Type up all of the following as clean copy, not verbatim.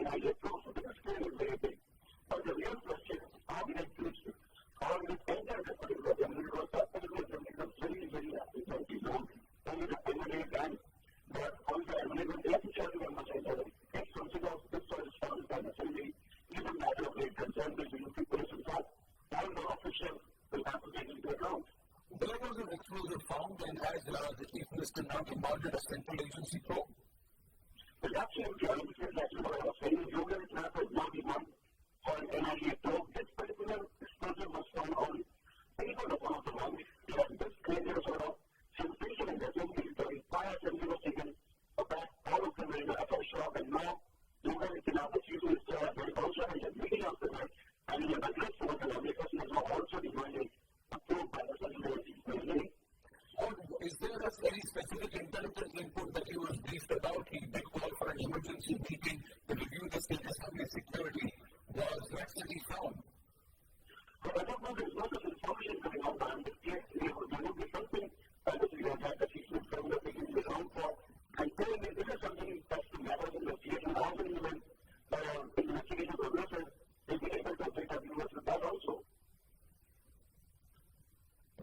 NIA probe. So this scale is very big. But the real question is, how we have reached it? How we have entered this particular assembly, because that particular assembly was very, very active. Only the M&A gang, but also M&A will take each other very much into it. If something else, this sort of stuff is done assembly, even matter of great concern, which you people listen to, all the officials will have to take into account. There was an explosive found, and has the Chief Minister now demanded a central agency probe? But absolutely, this is actually what I was saying. Yoga International has now demand for an NIA probe. This particular explosive was found on anyone of one of the ones. This created a sort of sensation in the assembly. The entire assembly was taken aback, all of them were in a shock, and now Yoga International, the Chief Minister, has also had a meeting after that, and in a address to the Americans, has now also demanded a probe by the central agency. Is there any specific intelligence input that he was briefed about? He did call for an emergency meeting to review the status of his security. Was that he found? But I don't know, there's no such information coming out, but I'm just clear there would be something that we have had that he should come that we can be around for. And telling me this is something that's to matter in investigation, also even investigation progresses, they'll be able to update our viewers with that also.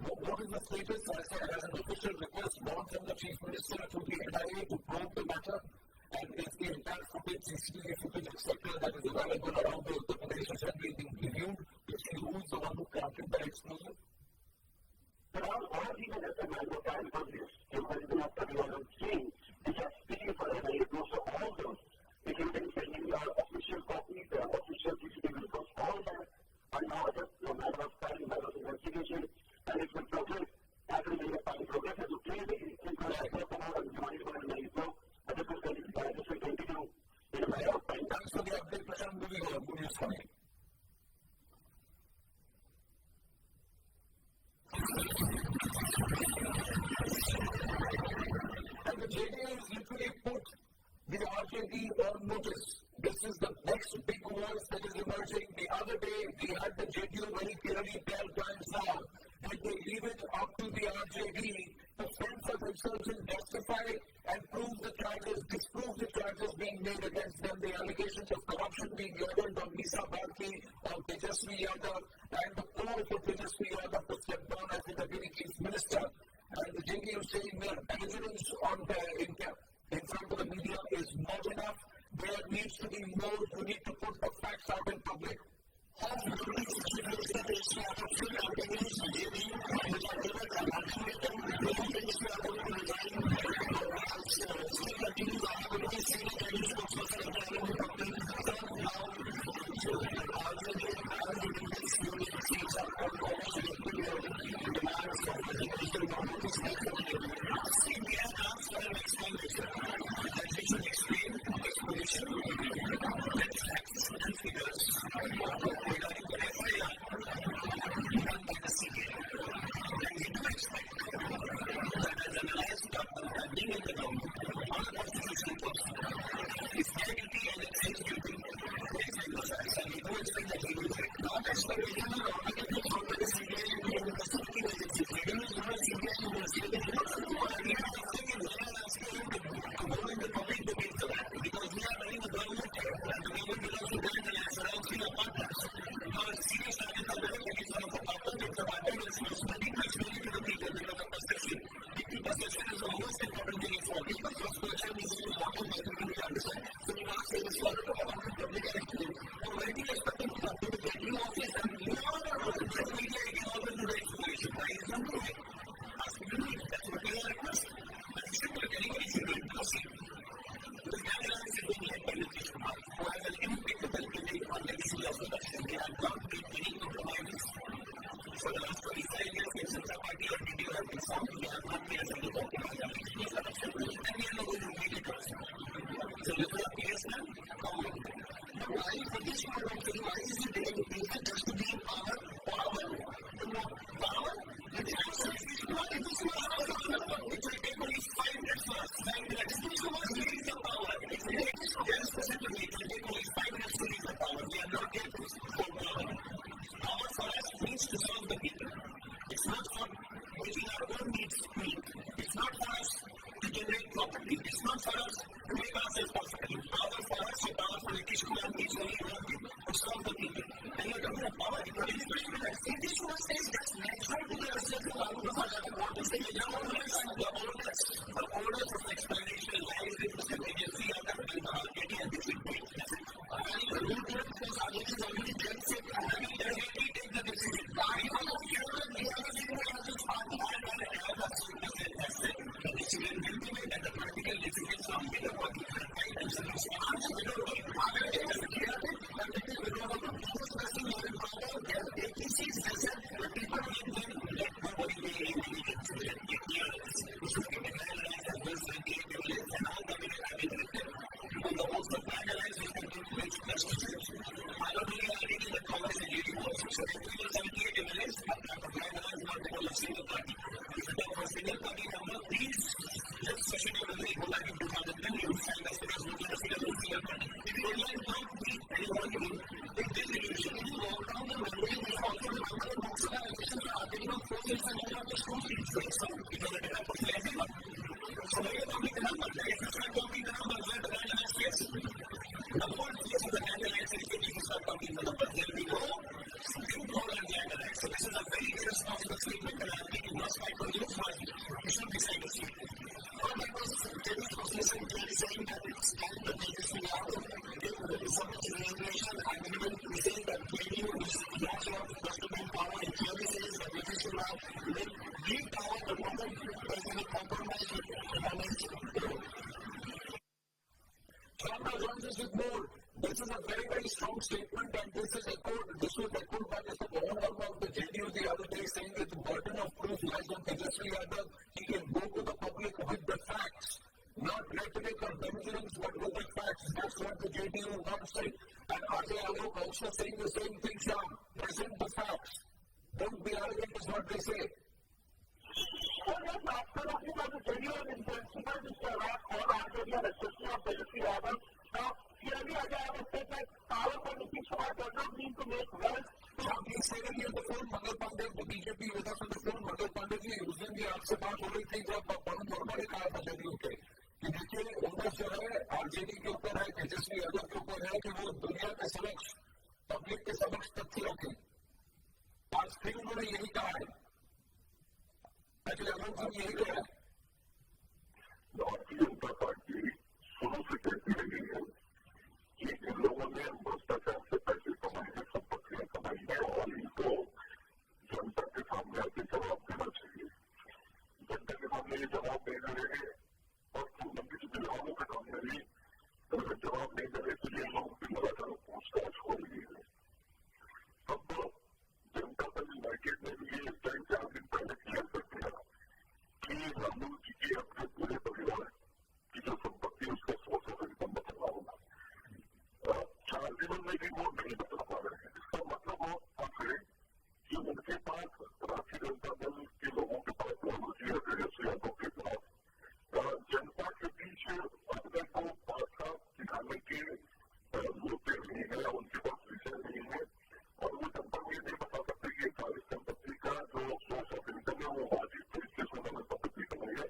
What is the status? Has an official request gone from the Chief Minister to the NIA to probe the matter? And is the entire footage, CCTV footage, etc., that is available around the Uttar Pradesh Assembly being reviewed to see who is the one who planted that explosive? But all of these are just a matter of time because it's not coming out of change. It's just speaking for NIA probe. So all those, including sending our official copies, the official CCTV reports, all that are now just a matter of time, a matter of investigation. And it will progress as we make time progress. So clearly, it's going to come out and join for an NIA probe. But this will continue in a matter of time. Thanks for the update, Prashant. Moving on. Good news coming. And the JDA has literally put the RJD on notice. This is the next big voice that is emerging. The other day, we had the JDU very clearly tell Times Now that they leave it up to the RJD to fend for themselves and justify and prove the charges, disprove the charges being made against them, the allegations of corruption being leveled on Lisa Barki, on Tejasvi Yadav, and the call for Tejasvi Yadav to step down as the Deputy Chief Minister. And the JDU saying their evidence in front of the media is not enough. There needs to be more. You need to put the facts out in public. of explanation lies in the immediacy of the market and discipline. This is a very, very strong statement, and this was echoed by Mr. Mohan Verma of the JDU the other day, saying that the burden of proof lies on Tejasvi Yadav. He can go to the public with the facts, not rhetoric or belligerence, but with the facts. That's what the JDU wants to say. And Ajay Alok also saying the same thing, Shyam. Present the facts. Don't be arrogant is what they say. Well, yes, absolutely, but the JDU is intensified this last call after the assessment of Tejasvi Yadav. Now, clearly, Ajay Alok said that power politics does not mean to make wealth. He's saying on the phone, Mangal Pandey, the BJP with us on the phone, Mangal Pandey जी, उस दिन भी आपसे बात हो रही थी जब पवन वर्मा ने कहा था JDU के कि देखिए उनका जो है आरजेडी के ऊपर है, तेजस्वी यादव के ऊपर है कि वो दुनिया के समक्ष, पब्लिक के समक्ष तथ्य रखें. आज फिर उन्होंने यही कहा है. अजय अमन जी यही कहा है. भारतीय जनता पार्टी शुरू से कहती रही है कि इन लोगों ने भ्रष्टाचार से पैसे कमाए हैं, संपत्तियां कमाई हैं और इनको जनता के सामने आके जवाब देना चाहिए. जनता के सामने ये जवाब नहीं दे रहे हैं और लंबी विभागों के सामने भी जवाब नहीं दे रहे, तो ये लोग भी लगातार पूछताछ हो रही है. अब जनता दल यूनाइटेड ने भी ये तय 4 दिन पहले क्लियर कर दिया कि राहुल जी के अपने पूरे परिवार की जो संपत्ति उसका सोर्स ऑफ इनकम बदलना होगा. 4 दिनों में भी वो नहीं बदल पा रहे हैं. इसका मतलब वो आप है कि उनके पास राष्ट्रीय जनता दल के लोगों के पास राहुल जी और तेजस्वी यादव के पास जनता के बीच अपने को पासा दिखाने के मुद्दे नहीं है, उनके पास विषय नहीं है और वो जनता को ये नहीं बता सकते कि सारी संपत्ति का जो सोर्स ऑफ इनकम है वो वाजिब तरीके से उन्होंने संपत्ति कमाई है.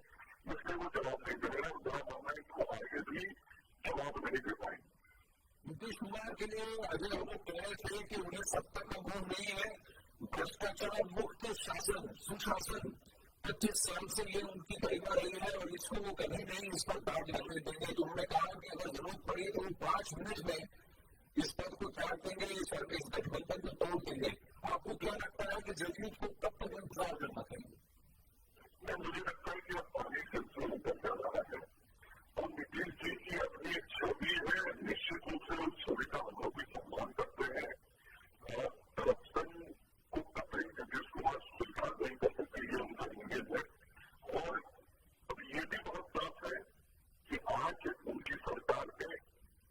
इसलिए वो जवाब नहीं दे रहे हैं. मेरा मानना है कि वो आगे भी जवाब नहीं दे पाएंगे. नीतीश कुमार के लिए अजय लोग कह रहे थे कि उन्हें सत्ता का मोह नहीं है. भ्रष्टाचार मुक्त शासन, सुशासन 25 साल से ये उनकी परिवार रही है और इसको वो कभी नहीं इस पर दाग लगने देंगे. तो उन्होंने कहा कि अगर जरूरत पड़ी तो वो 5 मिनट में इस पद को त्याग देंगे, इस गठबंधन को तोड़ देंगे. आपको क्या लगता है कि जदयू को कब तक इंतजार करना चाहिए? मुझे लगता है कि अब पानी से शुरू कर जा रहा है और नीतीश जी की अपनी एक छवि है. निश्चित रूप से उस छवि का हम लोग भी सम्मान करते हैं. करप्शन को कतई नीतीश कुमार स्वीकार नहीं कर सकते, ये उनका इंगित है. और अब ये भी बहुत साफ है कि आज उनकी सरकार के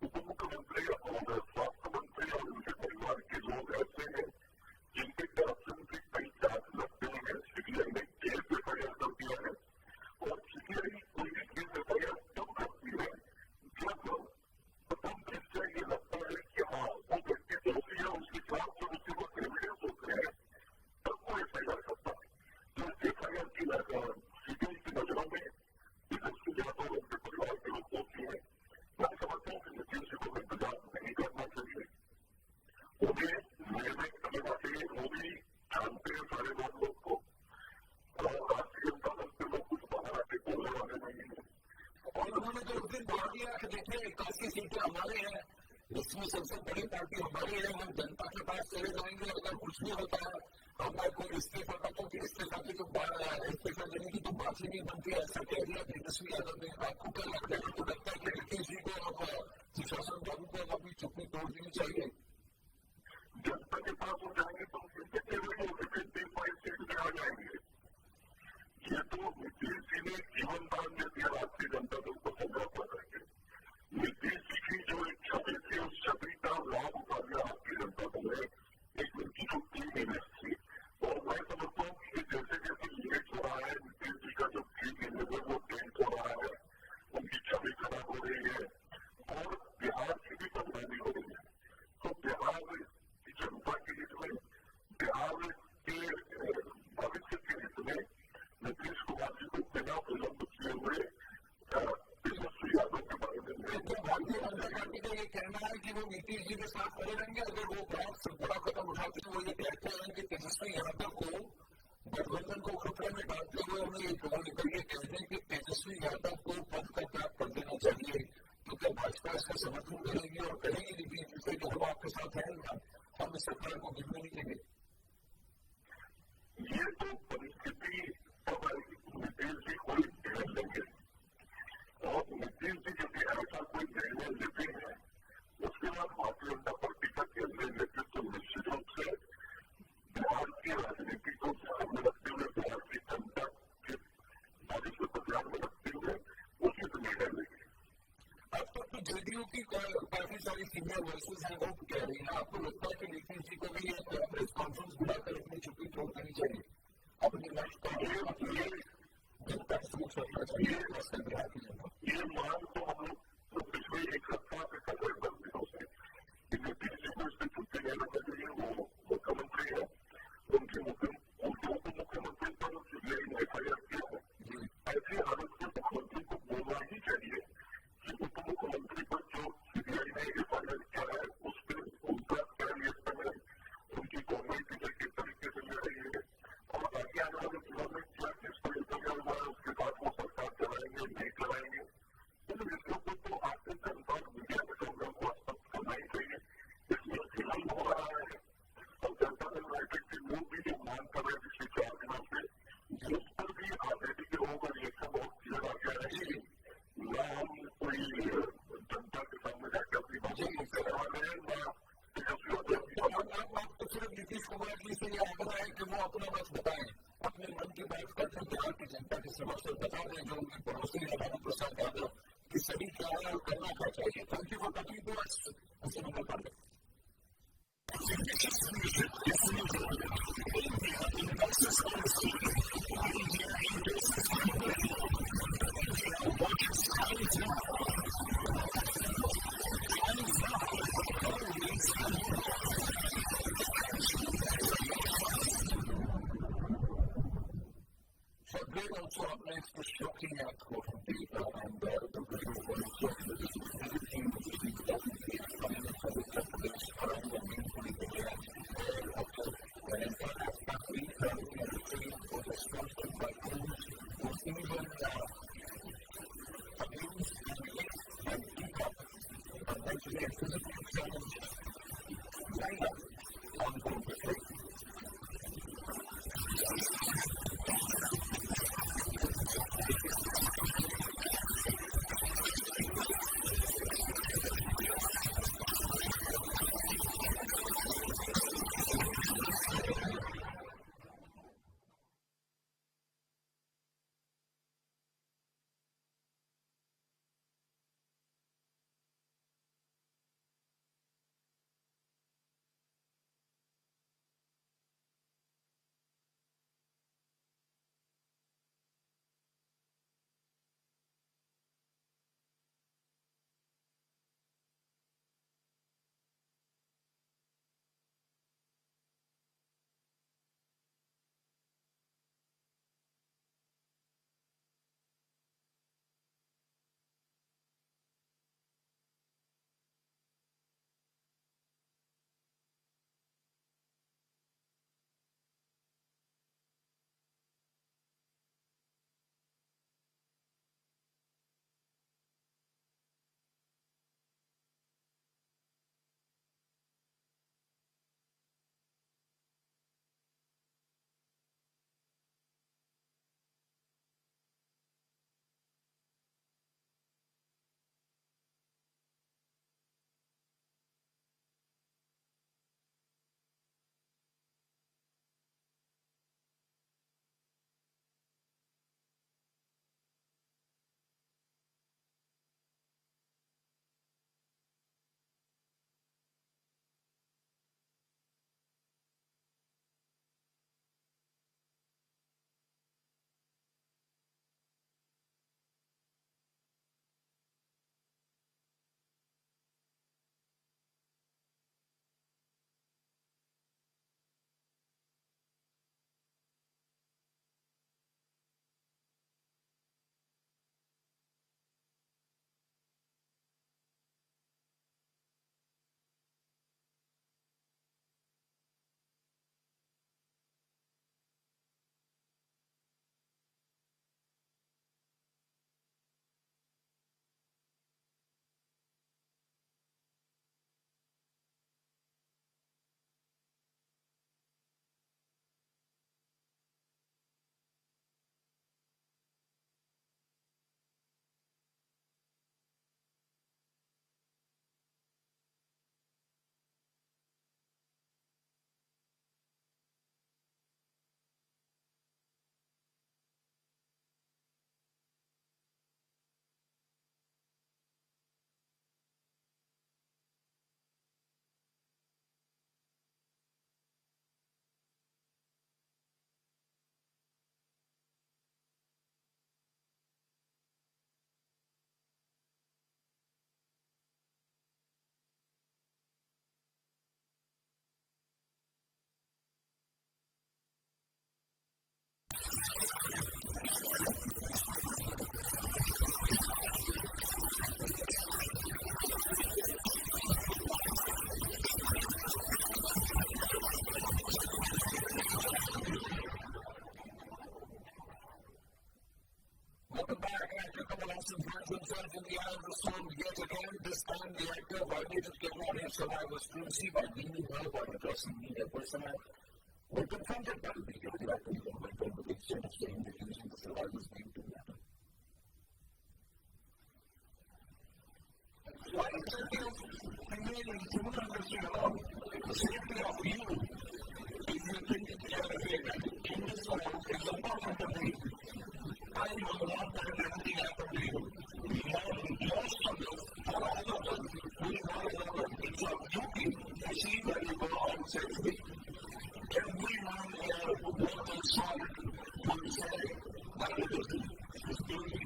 उप मुख्यमंत्री और स्वास्थ्य मंत्री और उनके परिवार के लोग ऐसे हैं जिनके करप्शन के कई चार्ज लगते हैं. सीबीआई ने केस एफआईआर कर दिया है और सीबीआई कोई भी केस एफआईआर तब करती है जब में 81 सीटें हमारे हैं, इसमें सबसे बड़ी पार्टी हमारी है, हम जनता के पास चले जाएंगे, अगर कुछ नहीं होता है, हमारे कोई इस्तीफा का तो इस्तीफा की तो इस्तीफा देने की तो बात ही नहीं बनती, ऐसा कह दिया तेजस्वी यादव ने। आपको क्या लगता है? आपको लगता है कि नीतीश जी को अब सुशासन बाबू को अब अपनी चुप्पी तोड़ देनी चाहिए? जनता के पास हो जाएंगे तो केवल 55 सीट में आ जाएंगे। ये तो नीतीश जी ने जीवन दान दे दिया, राष्ट्रीय जनता दल को 15 करेंगे। नीतीश जी की जो एक छवि थी, उस छवि का लाभ उठा लिया राष्ट्रीय जनता दल ने। एक उनकी जो टीम इमेज थी, और मैं समझता हूँ कि जैसे जैसे इमेज हो रहा है, नीतीश जी का जो टीम इमेज है वो टेंट हो रहा है, उनकी छवि खराब हो रही है, और बिहार की भी बदनामी हो रही है। तो बिहार की जनता के हित में, बिहार के भविष्य के हित में नीतीश कुमार जी को बिना विलंब किए हुए तेजस्वी यादव के बारे में। तो भारतीय जनता पार्टी का ये कहना है कि वो नीतीश जी के साथ खड़े रहेंगे। अगर वो बहुत बड़ा कदम उठाते हैं, वो ये कहते हैं कि तेजस्वी यादव को गठबंधन को खतरे में डालते हुए उन्हें ये कहते हैं कि तेजस्वी यादव को पद का त्याग कर देना चाहिए। तो क्या भाजपा इसका समर्थन करेगी और कहेगी नीतीश जी से कि हम आपके साथ हैं, हम इस सरकार को गिरने नहीं देंगे? ये तो परिस्थिति अब नीतीश जी कोई निर्णय लेंगे, और नीतीश जी जब ऐसा कोई निर्णय लेते हैं, उसके बाद भारतीय जनता पार्टी का केंद्रीय नेतृत्व निश्चित रूप से बिहार की राजनीति को ध्यान में रखते हुए, बिहार की जनता के भविष्य को ध्यान में रखते हुए उचित निर्णय लेंगे। अब तक तो जेडीयू की काफी सारी सीनियर वॉइसेस हैं, वो कह रही है। आपको लगता है कि नीतीश जी को भी एक प्रेस कॉन्फ्रेंस बुलाकर अपनी चुप्पी तोड़ देनी चाहिए, अपनी जनता की सोच रखना चाहिए? ये मांग तो हम लोग पिछले एक सप्ताह से कर रहे 10 दिनों से कि नीतीश जी को इससे छुट्टी नहीं रखना चाहिए। वो मुख्यमंत्री है, उनके उप मुख्यमंत्री पर एफआईआर किया है। ऐसी हालत में मुख्यमंत्री को बोलना ही चाहिए कि उप मुख्यमंत्री पर जो सीबीआई ने एफआईआर किया है, उस पर उनका क्या रिएक्शन है, उनकी गवर्नमेंट किस तरीके से ले रही है, और आगे आने वाले चुनाव में क्या किस तरीके का हुआ है, उसके बाद वो सरकार चलाएंगे नहीं चलाएंगे। लेकिन इसके ऊपर तो आपको जनता और मीडिया के सामने को स्पष्ट करना ही चाहिए। इसमें विलंब हो रहा है, और जनता दल यूनाइटेड के लोग भी जो मांग कर रहे हैं पिछले 4 दिनों से, उस पर भी आरजेडी के लोगों का रिएक्शन बहुत क्लियर आ गया है। न हम कोई जनता के सामने जाकर अपनी बातों को कहने वाले हैं, न तेजस्वी यादव। आपको सिर्फ नीतीश कुमार जी से यह आग्रह है कि वो अपना बस बताएं, अपने मन की बात करके बिहार की जनता के समक्ष बता दें जो उनके पड़ोसी है लालू प्रसाद यादव की सभी क्या है और करना क्या चाहिए। Thank you for talking to us. Great also outlines the shocking act of data and the video footage of everything which is being done in the police around the main police area. After the entire country traveling and retreating was sponsored by police was even abused and licked and beat up and actually physically challenged China on board the plane. audience survivors to receive ideally help or addressing media personnel were confronted by the media directly and went over the extent of saying that using the survivors' name to matter. Why is it remaining human understanding alone? The safety of you, if you think you are afraid that in this world is important to me, I will not let anything happen to you. Most of us, or all of us, we know it's our duty to see that you go out safely. Everyone here who goes inside will say that it is duty.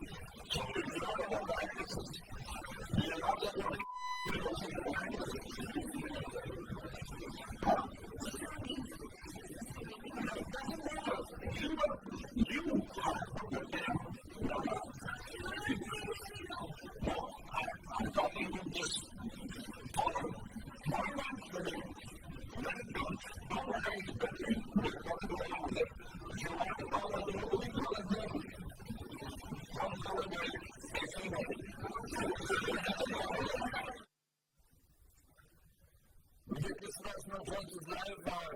So it's not about practices. We are not about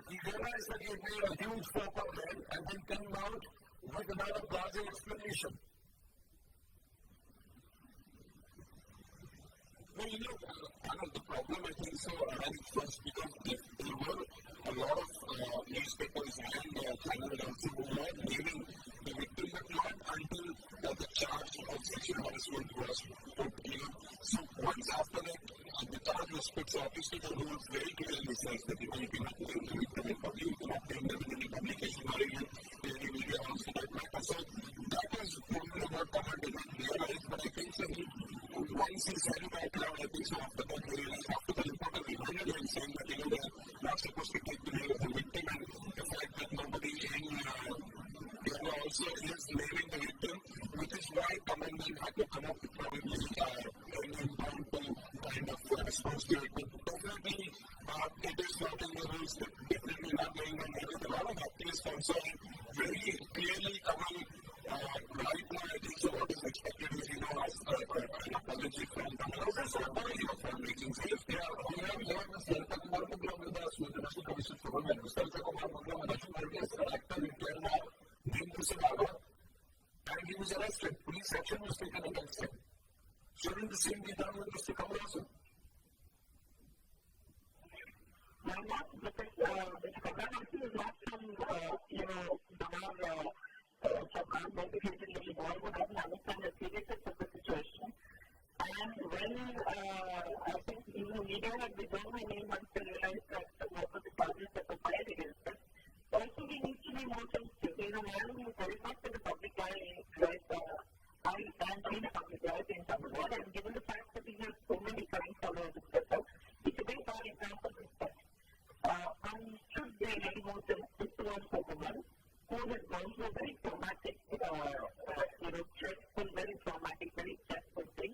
he realized that he had made a huge faux pas there and then came out with another larger explanation. Well, the problem I think so arises first because there were a lot of newspapers and channels also who were naming the victim, but not until the charge of sexual harassment was put. So once after that, the charge was put, so obviously the rules very clearly says that you cannot name the victim in public, you cannot name them in any publication or even in any media house for that matter. So that is probably what Kamal did not realize, but I think so once he said it out loud, I think so after that he realized, after the report of Immersive and saying that they're not supposed to take the name of the victim and the fact that nobody in Kerala also is naming the victim, which is why Kamal had to come up with probably an impromptu kind of response to it. But definitely it is not in the rules, definitely not going on. There is a lot of activists also very clearly Kamal right now, I think so what is expected is, an apology from Kamal. Also, apology from making safe. We have Mr. Kumar Muglam with us, with the National Commission for Women. Mr. Kumar Muglam, a National Commission actor in Kerala, named Kusababa, and he was arrested. Police action was taken against him. Shouldn't the same be done with Mr. Kamal also? Why not? Because Mr. Kamal is not from, unmotivated boy who doesn't understand the seriousness of the situation. And when I think even the media had begun my name once they realized that what were the charges that were filed against us, also we need to be more sensitive. Man who is very much in the public eye, like I stand in the public eye in some way, and given the fact that he has so many current followers, etc., it's a very bad example of respect. One should be very more sensitive towards a woman who has gone through a very traumatic, stressful, very traumatic, very stressful thing.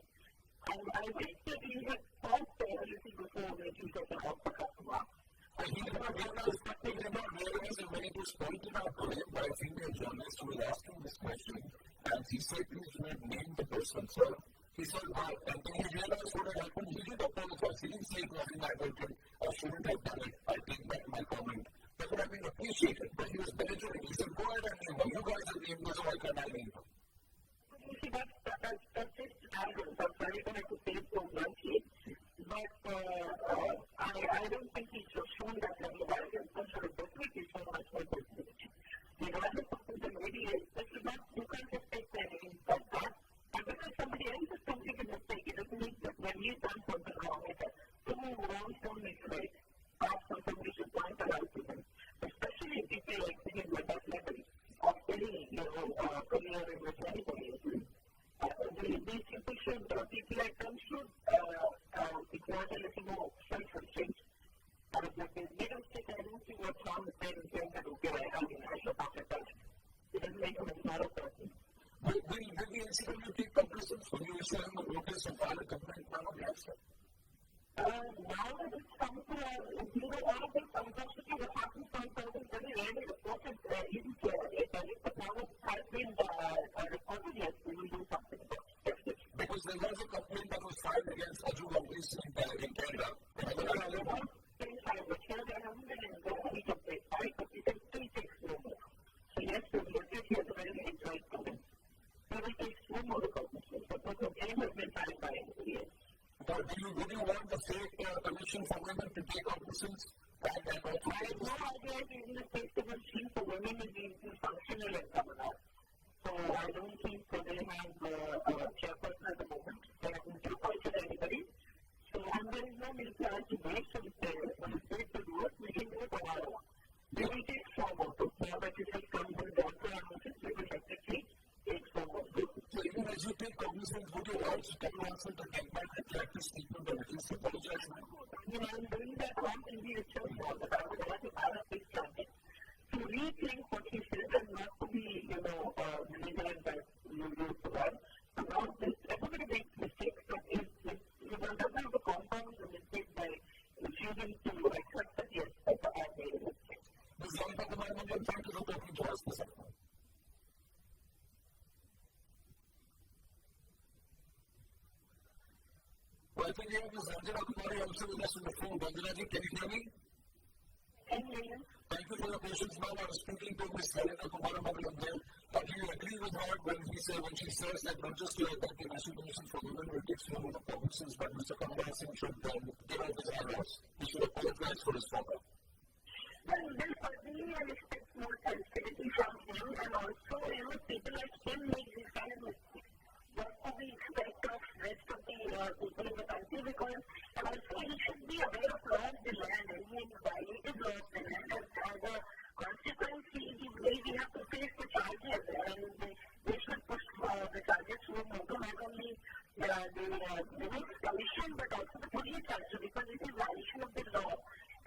And I wish that he had thought a little before making such an offer customer. And he did not realize when it was pointed out to him by a female journalist who was asking this question, and he said, please do not name the person, sir. He said, why? And then he realized what had happened. He did apologize. He didn't say it was inadvertent. I shouldn't have done it. I take back my comment. That would have been appreciated, but he was belligerent. He said, go ahead and name them. You guys are named them, so why can't I name them? You see, that's just arrogance. I'm sorry to have to say it so bluntly, but I don't think he should have shown that level of arrogance. He should have definitely shown much more personality. Regardless of who the lady is, you can't just take their name like that. And because somebody else has committed a mistake, it doesn't mean that when he's done something wrong, two wrongs don't make right. Somebody should point that out to him. Especially if people are experiencing at that level of any, career in which anybody is doing. These people should, people like them should exert a little more self-restraint. They don't take, I don't see what's wrong with them saying that, okay, I should not have done it. It doesn't make them a smaller person. Will the incident take cognizance when you issue him a notice and file a complaint now against him? Now that it's come to all of this, unfortunately, what happens sometimes is very rarely reported even to but now it has been reported, yes, we will do something about it. Because there was a complaint that was filed against Aju Gandhi in Canada, another restriction for women to take offices? I have no idea if even the state civil chief for women is functional at Tamil Nadu. So I don't think that they have a chairperson at the moment. They haven't appointed anybody. So and there is no military to wait for the state to do it. We can do it on our own. We will take forward. Now that it has come to the doctor and the civil secretary, take forward. So even as you take cognizance, would you also take counsel to get back the practice statement or at least apologize? I'm doing that one in the itself all the time. I want to have a big target to rethink what he said and not to be, belligerent that you used to that. About this, everybody makes mistakes, but if you don't have the compound the mistake by refusing to accept that, yes, I made a mistake. Ms. Lampa, thank you for talking to us this afternoon. Well, I think we have Ms. Ranjana Kumari also with us on the phone. Ranjana ji, can you hear me? Thank you for your patience. Now I was speaking to Ms. Ranjana Kumari Bhagan. Do you agree with her when she says that not just that the National Commission for Women will take some of the provinces, but Mr. Kamala Singh should get off his arrows. He should apologize for his father. Well, then personally, I expect more sensitivity from him, and also, people like him make this kind of mistakes. What do we expect of the rest of the people in the country? Because also he should be aware of law of the land, and he has violated law of the land. As a consequence, we have to face the charges, and they should push the charges to not only the next commission, but also the police also, because it is violation of the law.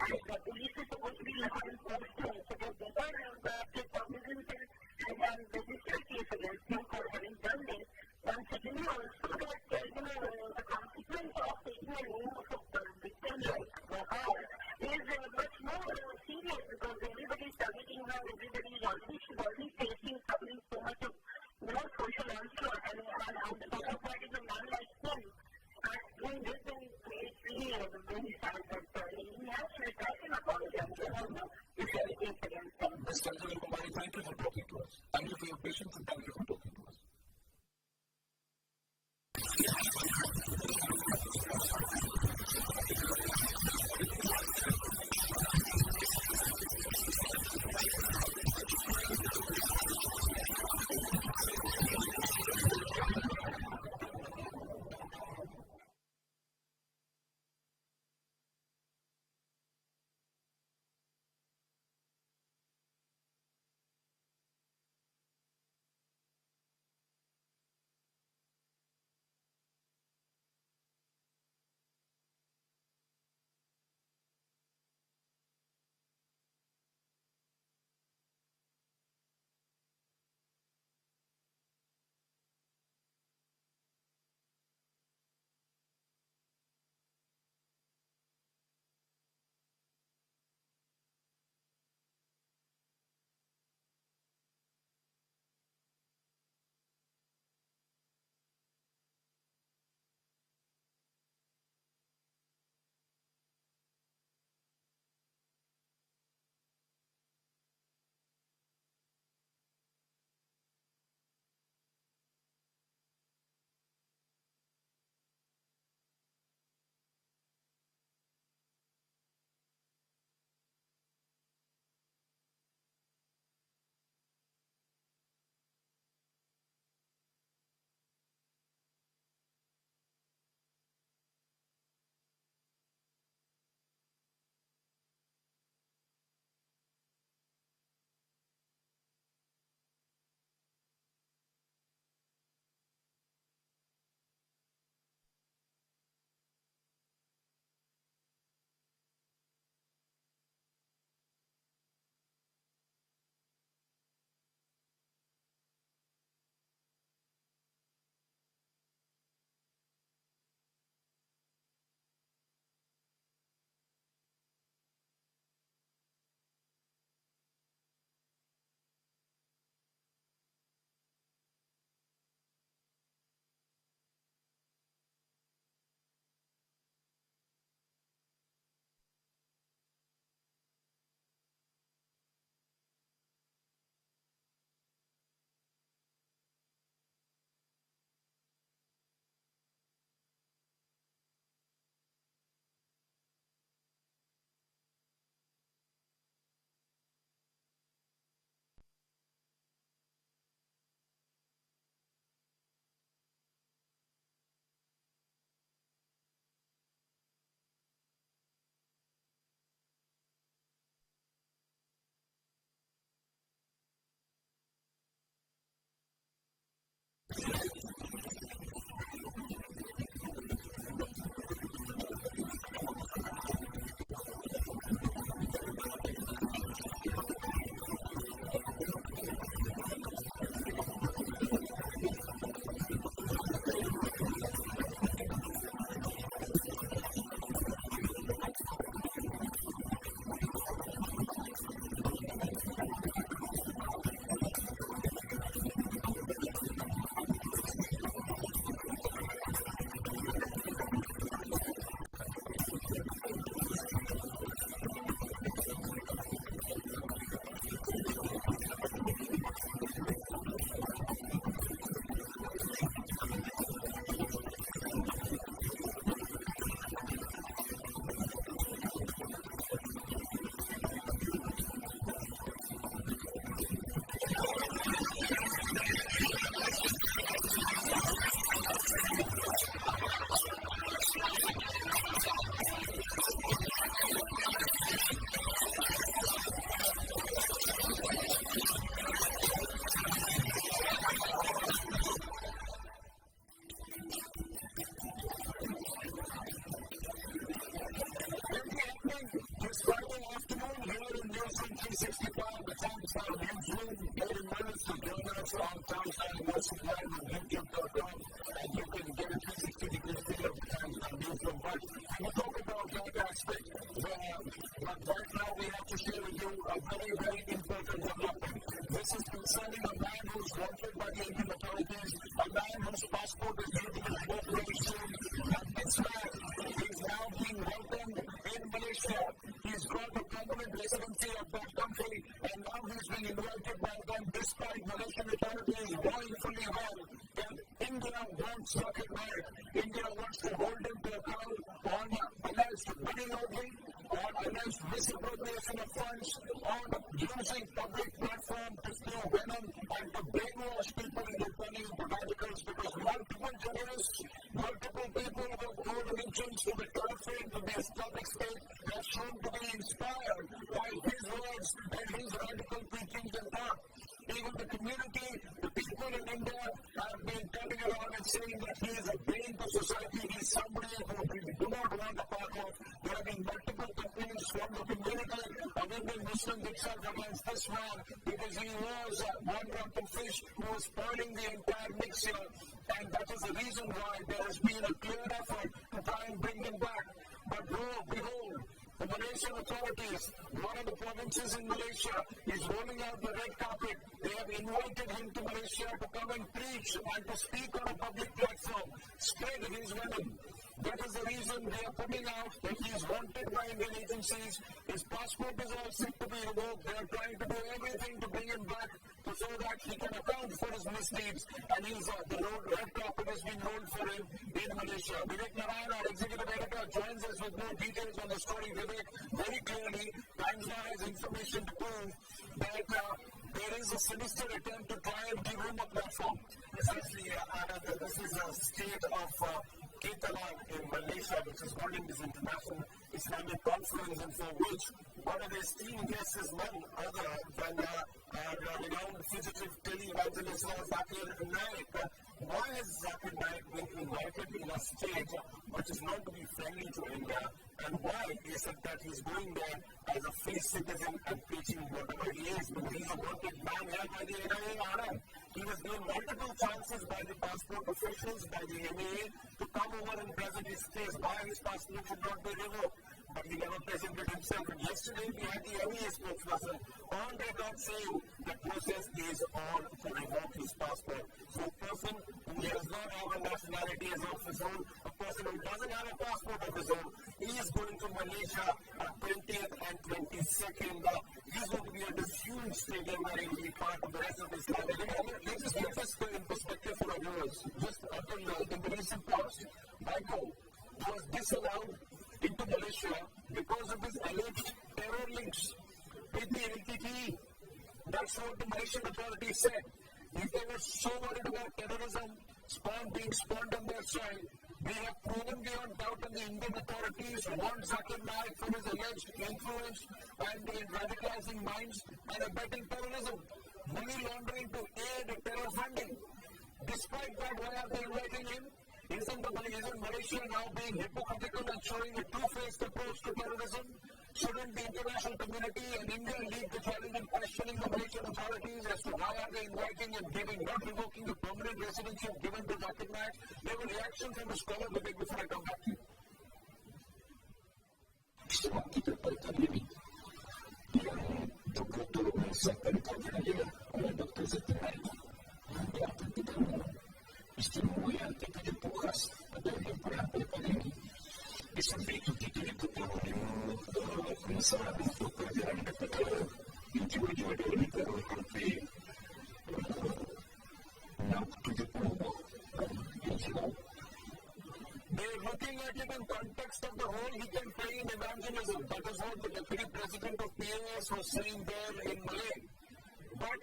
And the police is supposed to be law enforcement, so they better take cognizance and register a case against him for having done this. And secondly, also that the consequence of taking a name of a victim like Bofors is much more serious, because everybody is targeting her, everybody is already facing so much of social onslaught, and on the top of that is a man like him doing this, and it's really very sad that he has to retire and apologize if anything against him. Ms. Ranjana Kumari, thank you for talking to us. Thank you for your patience and thank you for talking to us. that aspect. But right now we have to share with you a very, very important development. This is concerning a man who is wanted by the Indian authorities, a man whose passport is due to be revoked very soon. And this man is now being welcomed in Malaysia. He's got a permanent residency of that country, and now he's being invited by them despite Malaysian authorities knowing fully well that India wants Zakir Naik. India wants to hold him to account on alleged money laundering, on alleged misappropriation of funds, on using public platform to spew venom and to brainwash people into turning into radicals, because multiple journalists, multiple people who have owed allegiance to the caliphate, to the Islamic State, have shown to be inspired by his words and his radical teachings and thought. Even the community, the people in India have been turning around and saying that he is a bane to society. He is somebody who we do not want a part of. There have been multiple complaints from the community of Indian Muslims itself against this man because he was one rotten fish who was spoiling the entire mix here. And that is the reason why there has been a clear effort to try and bring him back. But lo, behold, the Malaysian authorities, one of the provinces in Malaysia, is rolling out the red carpet. They have invited him to Malaysia to come and preach and to speak on a public platform, spread his venom. That is the reason they are putting out that he is wanted by Indian agencies. His passport is all set to be revoked. They are trying to do everything to bring him back so that he can account for his misdeeds. And the red carpet has been rolled for him in Malaysia. Vijay Mallya, our executive editor, joins us with more details on the story. Vivek, very clearly, Times Now has information to prove that there is a sinister attempt to try and give him a platform. Essentially, Anand, this is a state of Ketalan in Malaysia, which is holding this international Islamic conference, and for which one of the esteemed guests is none other than renowned fugitive televangelist Zakir Naik. Why has Zakir Naik been invited in a state which is known to be friendly to India, and why is it that he's going there as a free citizen and preaching whatever he is? Because he's a wanted man here by the NIA. He was given multiple chances by the passport officials, by the NEA, to come over and present his case why his passport should not be revoked. But he never presented himself. And yesterday we had the NEA spokesperson on record saying the process is on to revoke his passport. So a person who does not have a nationality as of his own, a person who doesn't have a passport of his own, he is going to Malaysia on 20th and 22nd. He's going to be at this huge stadium where he will be part of the rest of his life. Let's just get this in perspective for our viewers. Just until in the recent past, Michael was disallowed into Malaysia because of his alleged terror links with the LTTE. That's what the Malaysian authorities said. If they were so worried about terrorism being spawned on their side, we have proven beyond doubt that the Indian authorities want Zakir Naik for his alleged influence and in radicalizing minds and abetting terrorism, money laundering to aid terror funding. Despite that, why are they inviting him? Isn't Malaysia now being hypocritical and showing a two-faced approach to terrorism? Shouldn't the international community and India lead the challenge in questioning the Malaysian authorities as to why are they inviting and not revoking the permanent residency given to Zakir Naik? They have a reaction from the scholar Vivek before I come back to you. Kita pertandingan yang betul-betul menyiapkan kajian oleh Dr. Zakir Naik yang kita istimewa yang kita dipuas pada beberapa kali ini. Di samping itu kita diketahui masalah untuk pelajaran kepada jiwa-jiwa dari negara hampir 70 They're looking at it in context of the role he can play in evangelism. That is what the Deputy President of PAS was saying there in Malay. But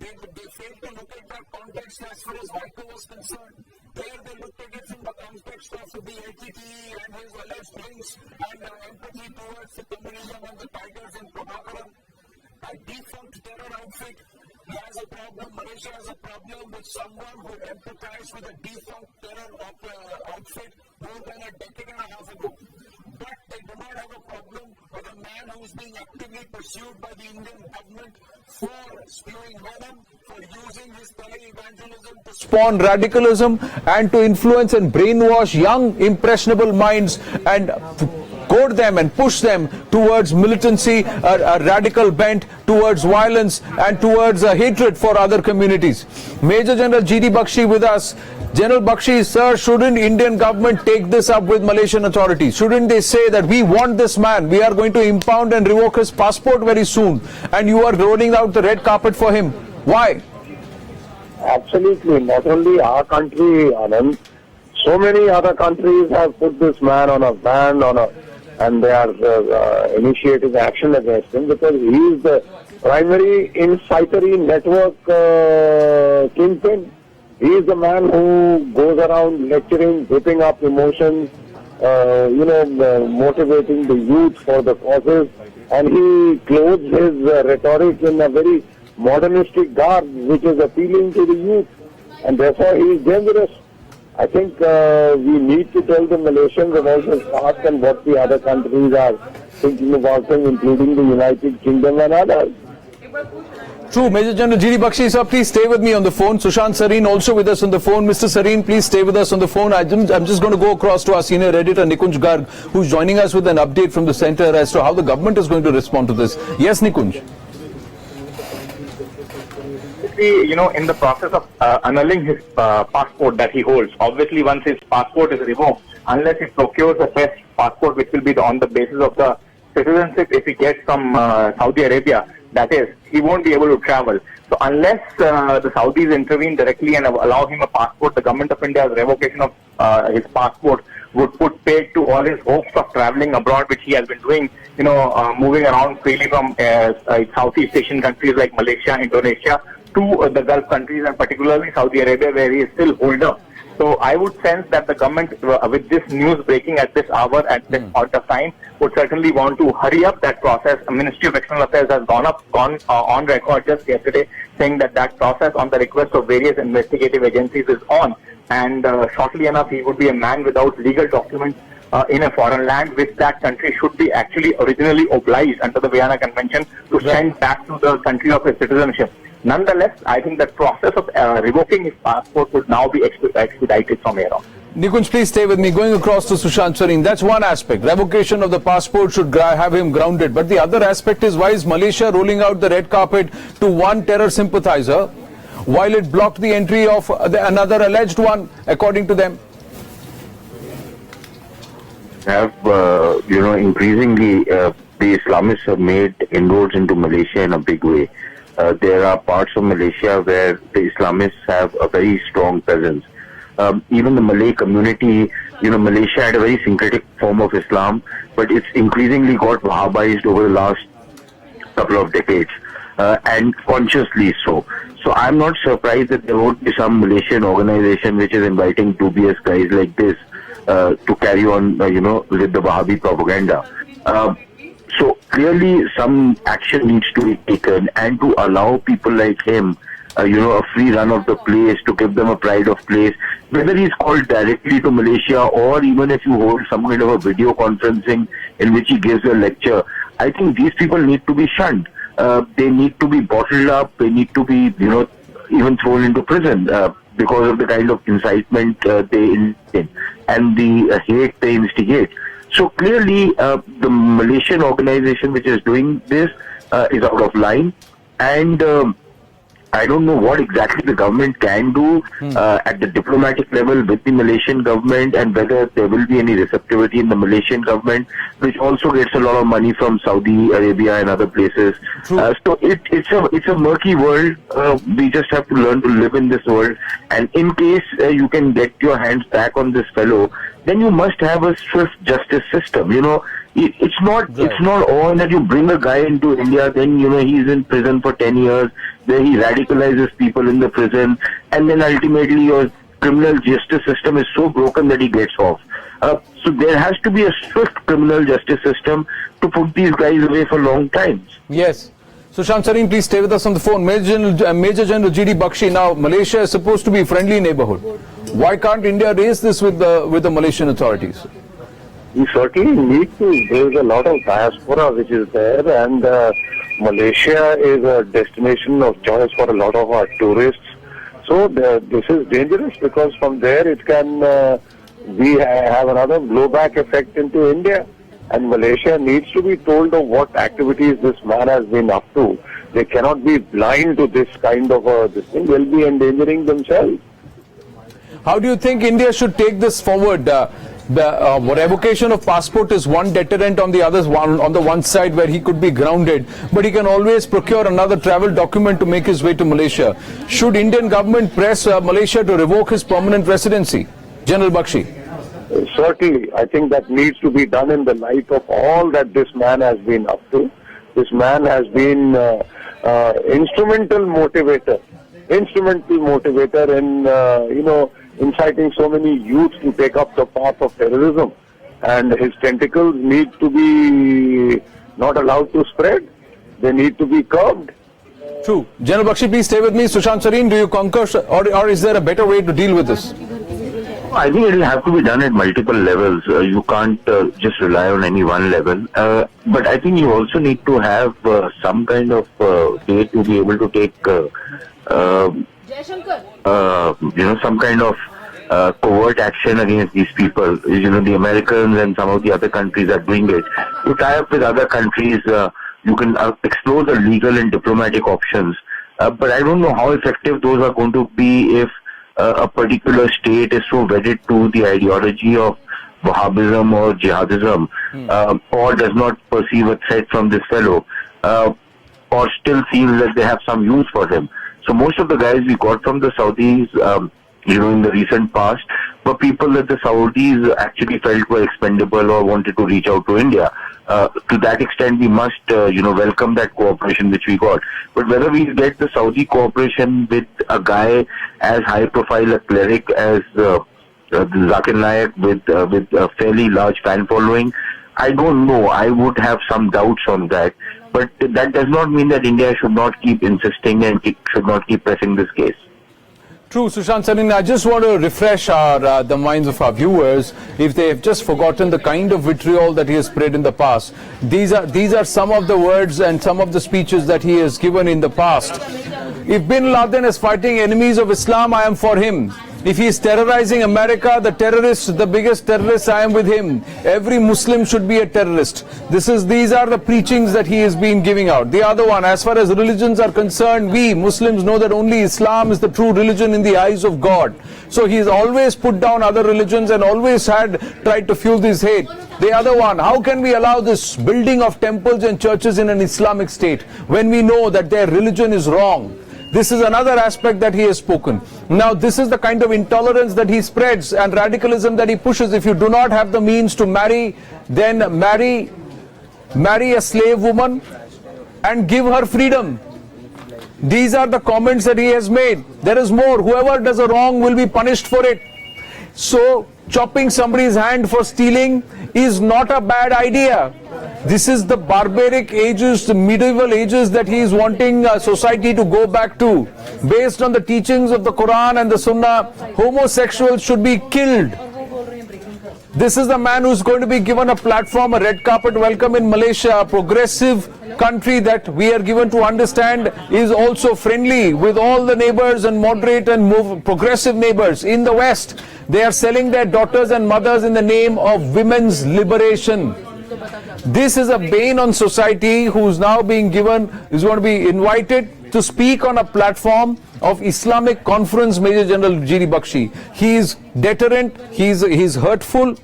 they failed to look at that context as far as Vaiko was concerned. There they looked at it from the context of the LTTE and his alleged links and empathy towards the communism and the Tigers in Prabhakaran. A defunct terror outfit has a problem. Malaysia has a problem with someone who empathized with a defunct terror outfit more than a decade and a half ago. But they do not have a problem with a man who is being actively pursued by the Indian government for spewing venom, for using his tele-evangelism to spawn radicalism and to influence and brainwash young, impressionable minds and goad them and push them towards militancy, a radical bent, towards violence and towards hatred for other communities. Major General G.D. Bakshi with us. General Bakshi, sir, shouldn't Indian government take this up with Malaysian authorities? Shouldn't they say that we want this man, we are going to impound and revoke his passport very soon, and you are rolling out the red carpet for him? Why? Absolutely. Not only our country, Anand, so many other countries have put this man on a ban, and they are initiating action against him because he is the primary incitory network kingpin. He is the man who goes around lecturing, whipping up emotions, motivating the youth for the causes, and he clothes his rhetoric in a very modernistic garb, which is appealing to the youth, and therefore he is dangerous. I think we need to tell the Malaysians about his past and what the other countries are thinking about him, including the United Kingdom and others. True. Major General G.D. Bakshi, sir, please stay with me on the phone. Sushant Sareen also with us on the phone. Mr. Sareen, please stay with us on the phone. I'm just going to go across to our senior editor, Nikunj Garg, who's joining us with an update from the centre as to how the government is going to respond to this. Yes, Nikunj. In the process of annulling his passport that he holds, obviously once his passport is revoked, unless he procures a fresh passport which will be on the basis of the citizenship if he gets from Saudi Arabia, that is, he won't be able to travel. So unless the Saudis intervene directly and allow him a passport, the government of India's revocation of his passport would put paid to all his hopes of traveling abroad, which he has been doing, moving around freely from Southeast Asian countries like Malaysia, Indonesia, to the Gulf countries and particularly Saudi Arabia, where he is still holed up. So I would sense that the government, with this news breaking at this hour, at this point of time, would certainly want to hurry up that process. The Ministry of External Affairs has gone on record just yesterday saying that process on the request of various investigative agencies is on. And shortly enough, he would be a man without legal documents in a foreign land, which that country should be actually originally obliged under the Vienna Convention to send back to the country of his citizenship. Nonetheless, I think the process of revoking his passport would now be expedited from here on. Nikunj, please stay with me. Going across to Sushant Sareen, that's one aspect. Revocation of the passport should have him grounded. But the other aspect is, why is Malaysia rolling out the red carpet to one terror sympathizer while it blocked the entry of another alleged one, according to them? Increasingly, the Islamists have made inroads into Malaysia in a big way. There are parts of Malaysia where the Islamists have a very strong presence. Even the Malay community, Malaysia had a very syncretic form of Islam, but it's increasingly got Wahhabized over the last couple of decades, and consciously so. So I'm not surprised that there would be some Malaysian organization which is inviting dubious guys like this to carry on, with the Wahhabi propaganda. So clearly some action needs to be taken, and to allow people like him, a free run of the place, to give them a pride of place, whether he's called directly to Malaysia or even if you hold some kind of a video conferencing in which he gives a lecture, I think these people need to be shunned. They need to be bottled up. They need to be, even thrown into prison because of the kind of incitement they instigate and the hate they instigate. So clearly, the Malaysian organization which is doing this is out of line, and I don't know what exactly the government can do at the diplomatic level with the Malaysian government, and whether there will be any receptivity in the Malaysian government, which also gets a lot of money from Saudi Arabia and other places. So it's a murky world. We just have to learn to live in this world, and in case you can get your hands back on this fellow, then you must have a swift justice system. It's not all that you bring a guy into India, then he's in prison for 10 years, where he radicalizes people in the prison, and then ultimately your criminal justice system is so broken that he gets off. So there has to be a swift criminal justice system to put these guys away for long times. Yes. Sushant Sareen, please stay with us on the phone. Major General G.D. Bakshi, now Malaysia is supposed to be a friendly neighborhood. Why can't India raise this with the Malaysian authorities? We certainly need to. There's a lot of diaspora which is there, and Malaysia is a destination of choice for a lot of our tourists. So this is dangerous, because from there it can we have another blowback effect into India. And Malaysia needs to be told of what activities this man has been up to. They cannot be blind to this kind of this thing. They'll be endangering themselves. How do you think India should take this forward? The revocation of passport is one deterrent on the one side where he could be grounded, but he can always procure another travel document to make his way to Malaysia. Should Indian government press Malaysia to revoke his permanent residency? General Bakshi. Certainly, I think that needs to be done in the light of all that this man has been up to. This man has been instrumental motivator in, inciting so many youths to take up the path of terrorism. And his tentacles need to be not allowed to spread. They need to be curbed. True. General Bakshi, please stay with me. Sushant Sareen, do you concur, or is there a better way to deal with this? I think it will have to be done at multiple levels. You can't just rely on any one level. But I think you also need to have some kind of way to be able to take, some kind of covert action against these people. The Americans and some of the other countries are doing it. You tie up with other countries, you can explore the legal and diplomatic options. But I don't know how effective those are going to be if a particular state is so wedded to the ideology of Wahhabism or jihadism, or does not perceive a threat from this fellow, or still feels that they have some use for him. So most of the guys we got from the Saudis, in the recent past, were people that the Saudis actually felt were expendable or wanted to reach out to India. To that extent, we must, welcome that cooperation which we got. But whether we get the Saudi cooperation with a guy as high profile a cleric as Zakir Naik with a fairly large fan following, I don't know. I would have some doubts on that. But that does not mean that India should not keep insisting and should not keep pressing this case. True, Sushant Sareen. I just want to refresh the minds of our viewers if they have just forgotten the kind of vitriol that he has spread in the past. These are some of the words and some of the speeches that he has given in the past. If Bin Laden is fighting enemies of Islam, I am for him. If he is terrorizing America, the biggest terrorist, I am with him. Every Muslim should be a terrorist. These are the preachings that he has been giving out. The other one, as far as religions are concerned, we Muslims know that only Islam is the true religion in the eyes of God. So he has always put down other religions and always tried to fuel this hate. The other one, how can we allow this building of temples and churches in an Islamic state when we know that their religion is wrong? This is another aspect that he has spoken. Now, this is the kind of intolerance that he spreads and radicalism that he pushes. If you do not have the means to marry, then marry a slave woman and give her freedom. These are the comments that he has made. There is more. Whoever does a wrong will be punished for it. So, chopping somebody's hand for stealing is not a bad idea. This is the barbaric ages, the medieval ages that he is wanting society to go back to. Based on the teachings of the Quran and the Sunnah, homosexuals should be killed. This is the man who is going to be given a platform, a red carpet welcome in Malaysia, a progressive country that we are given to understand is also friendly with all the neighbors and moderate and progressive neighbors in the West. They are selling their daughters and mothers in the name of women's liberation. This is a bane on society who is now being given, is going to be invited to speak on a platform of Islamic Conference, Major General G.D. Bakshi. He is deterrent, he is hurtful,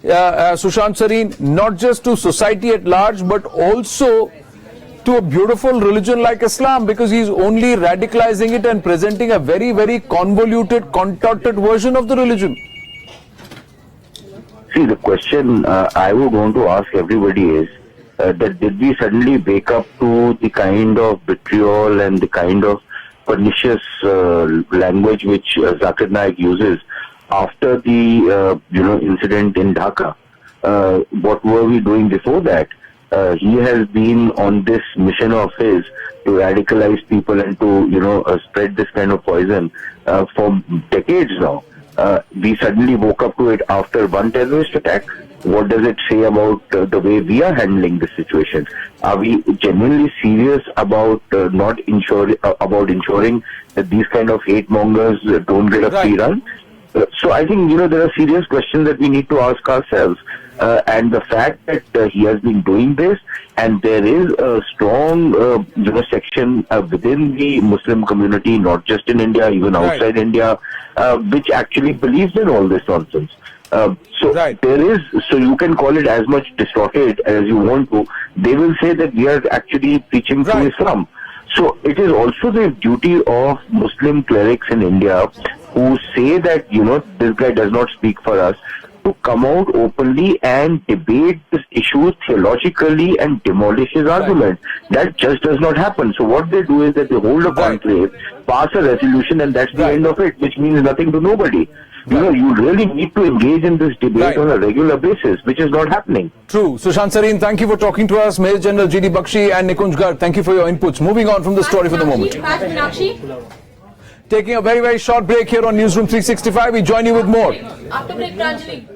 Sushant Sareen, not just to society at large, but also to a beautiful religion like Islam, because he is only radicalizing it and presenting a very, very convoluted, contorted version of the religion. See, the question I would want to ask everybody is that did we suddenly wake up to the kind of vitriol and the kind of pernicious language which Zakir Naik uses after the incident in Dhaka? What were we doing before that? He has been on this mission of his to radicalize people and to spread this kind of poison for decades now. We suddenly woke up to it after one terrorist attack. What does it say about the way we are handling this situation? Are we genuinely serious about ensuring that these kind of hate mongers don't get a free run? So I think, there are serious questions that we need to ask ourselves. And the fact that he has been doing this, and there is a strong, section within the Muslim community, not just in India, even outside India, which actually believes in all this nonsense. So you can call it as much distorted as you want to. They will say that we are actually preaching to Islam. So it is also the duty of Muslim clerics in India who say that, this guy does not speak for us, to come out openly and debate this issue theologically and demolish his argument. That just does not happen. So what they do is that they hold a conclave, pass a resolution, and that's the end of it, which means nothing to nobody. You really need to engage in this debate on a regular basis, which is not happening. True. Sushant Sareen, thank you for talking to us. Major General G.D. Bakshi and Nikunj Garg, thank you for your inputs. Moving on from the story for the moment. Taking a very, very short break here on Newsroom 365. We join you with more. After break, Darjeeling.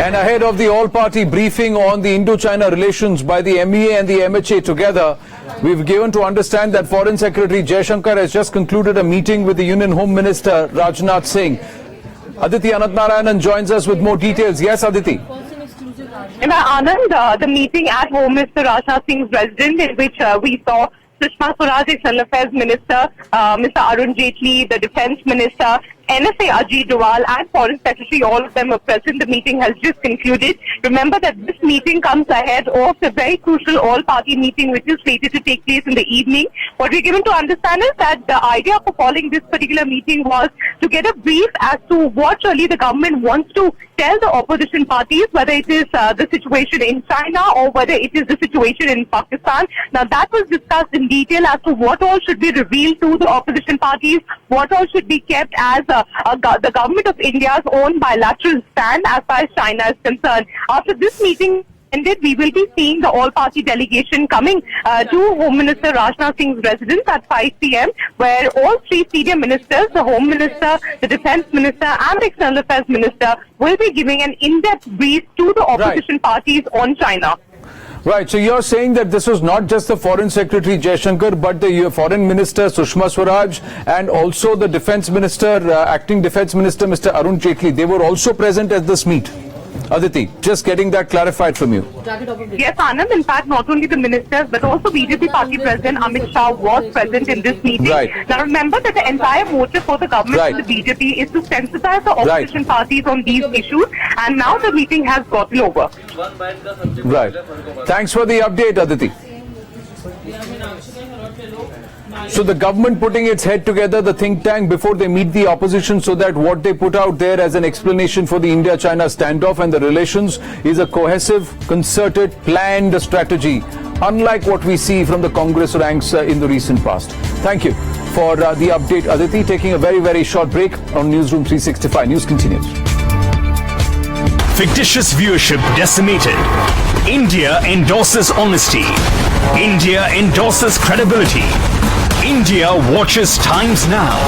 And ahead of the all-party briefing on the Indo-China relations by the MEA and the MHA together, we've given to understand that Foreign Secretary Jaishankar has just concluded a meeting with the Union Home Minister Rajnath Singh. Aditi Anantnarayanan joins us with more details. Yes, Aditi. Anand, the meeting at Home Minister Rajnath Singh's residence, in which we saw Sushma Swaraj, External Affairs Minister, Mr. Arun Jaitley, the Defence Minister, NSA Ajit Doval and Foreign Secretary, all of them are present. The meeting has just concluded. Remember that this meeting comes ahead of a very crucial all-party meeting which is slated to take place in the evening. What we're given to understand is that the idea for calling this particular meeting was to get a brief as to what really the government wants to tell the opposition parties, whether it is the situation in China or whether it is the situation in Pakistan. Now that was discussed in detail as to what all should be revealed to the opposition parties, what all should be kept as the government of India's own bilateral stand as far as China is concerned. After this meeting ended, we will be seeing the all-party delegation coming to Home Minister Rajnath Singh's residence at 5 p.m. where all three senior ministers, the Home Minister, the Defence Minister and the External Affairs Minister will be giving an in-depth brief to the opposition parties on China. Right, so you're saying that this was not just the Foreign Secretary Jaishankar, but the Foreign Minister Sushma Swaraj and also the Defence Minister, Acting Defence Minister Mr. Arun Jaitley. They were also present at this meet. Aditi, just getting that clarified from you. Yes, Anand. In fact, not only the ministers, but also BJP party president Amit Shah was present in this meeting. Right. Now, remember that the entire motive for the government and the BJP is to sensitize the opposition parties on these issues, and now the meeting has gotten over. Right. Thanks for the update, Aditi. So the government putting its head together, the think tank, before they meet the opposition, so that what they put out there as an explanation for the India-China standoff and the relations is a cohesive, concerted, planned strategy, unlike what we see from the Congress ranks in the recent past. Thank you for the update, Aditi. Taking a very, very short break on Newsroom 365. News continues. Fictitious viewership decimated. India endorses honesty. India endorses credibility. India watches Times Now.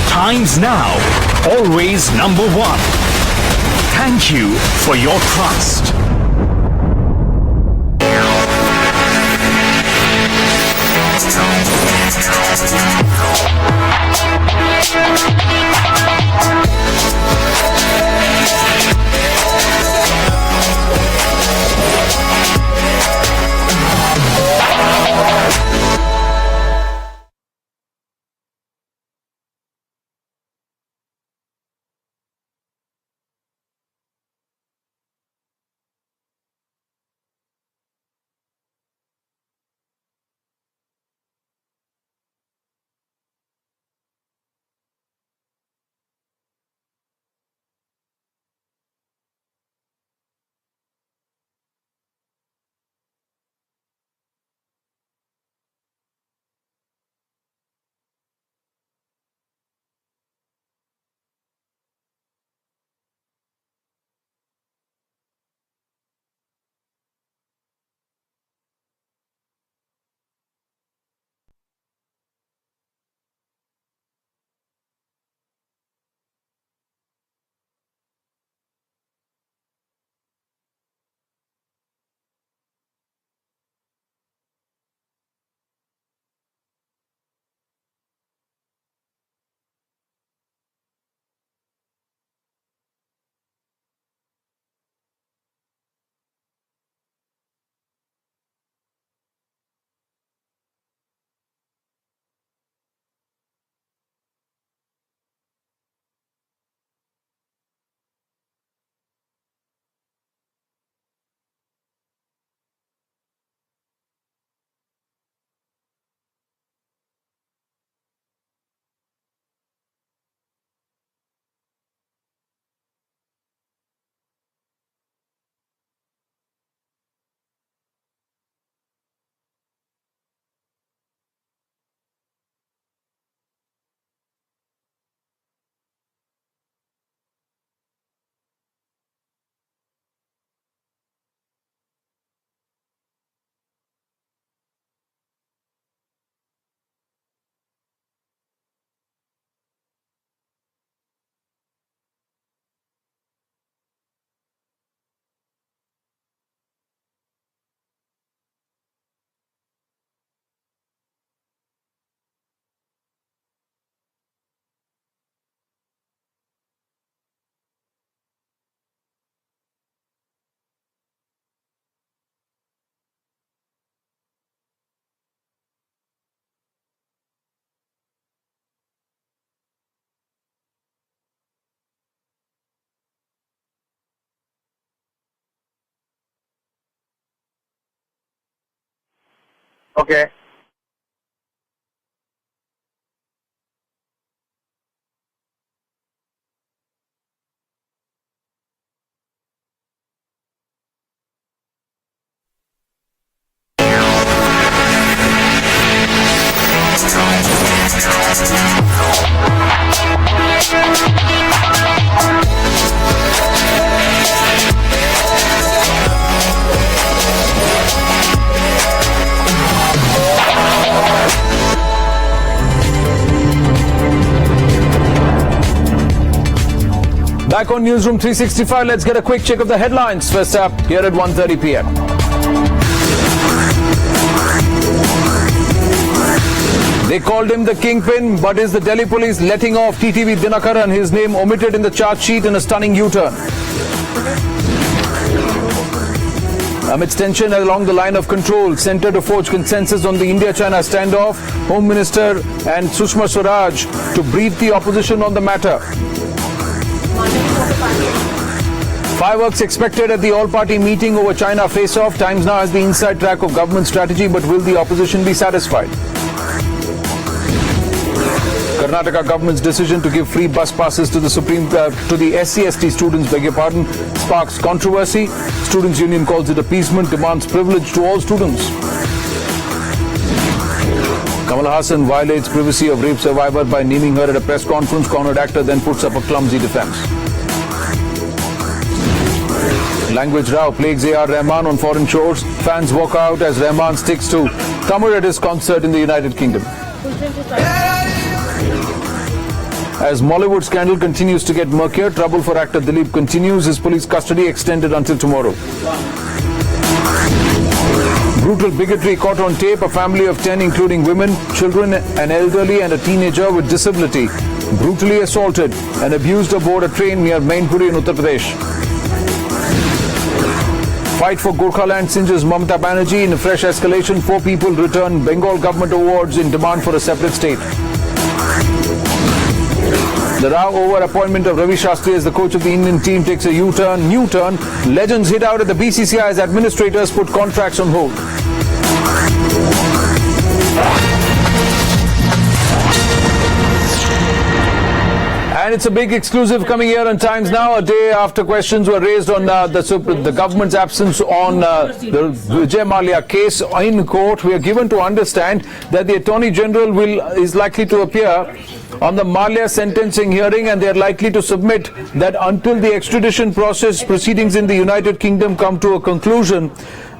Times Now, always #1. Thank you for your trust. Okay. Back on Newsroom 365, let's get a quick check of the headlines. First up, here at 1:30 p.m. They called him the kingpin, but is the Delhi police letting off TTV Dinakaran, his name omitted in the charge sheet in a stunning U-turn? Amidst tension along the line of control, centre to forge consensus on the India-China standoff, Home Minister and Sushma Swaraj to brief the opposition on the matter. Fireworks expected at the all-party meeting over China face-off. Times now has the inside track of government strategy, but will the opposition be satisfied? Karnataka government's decision to give free bus passes to the SC/ST students, sparks controversy. Students' union calls it appeasement, demands privilege to all students. Kamal Hassan violates privacy of rape survivor by naming her at a press conference. Cornered actor then puts up a clumsy defense. Language row plagues A.R. Rahman on foreign shores. Fans walk out as Rahman sticks to Tamil at his concert in the United Kingdom. As Mollywood scandal continues to get murkier, trouble for actor Dilip continues. His police custody extended until tomorrow. Brutal bigotry caught on tape. A family of 10, including women, children, an elderly and a teenager with disability, brutally assaulted and abused aboard a train near Mainpuri in Uttar Pradesh. Fight for Gorkhaland singes Mamata Banerjee in a fresh escalation. 4 people return Bengal government awards in demand for a separate state. The row over appointment of Ravi Shastri as the coach of the Indian team takes a new turn. Legends hit out at the BCCI as administrators put contracts on hold. And it's a big exclusive coming here on Times Now, a day after questions were raised on the government's absence on the Vijay Mallya case in court. We are given to understand that the Attorney General is likely to appear on the Mallya sentencing hearing, and they are likely to submit that until the extradition process proceedings in the United Kingdom come to a conclusion,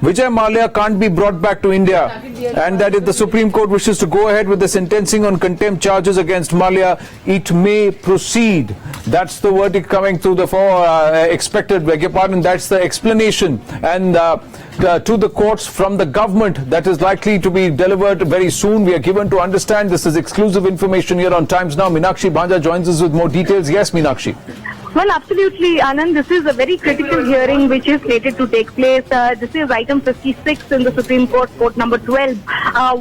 Vijay Mallya can't be brought back to India, and that if the Supreme Court wishes to go ahead with the sentencing on contempt charges against Mallya, it may proceed. That's the verdict coming through the expected, beg your pardon, that's the explanation and to the courts from the government that is likely to be delivered very soon. We are given to understand this is exclusive information here on Times Now. Meenakshi Bhanja joins us with more details. Yes, Meenakshi. Well, absolutely, Anand. This is a very critical hearing which is slated to take place. This is item 56 in the Supreme Court, court number 12,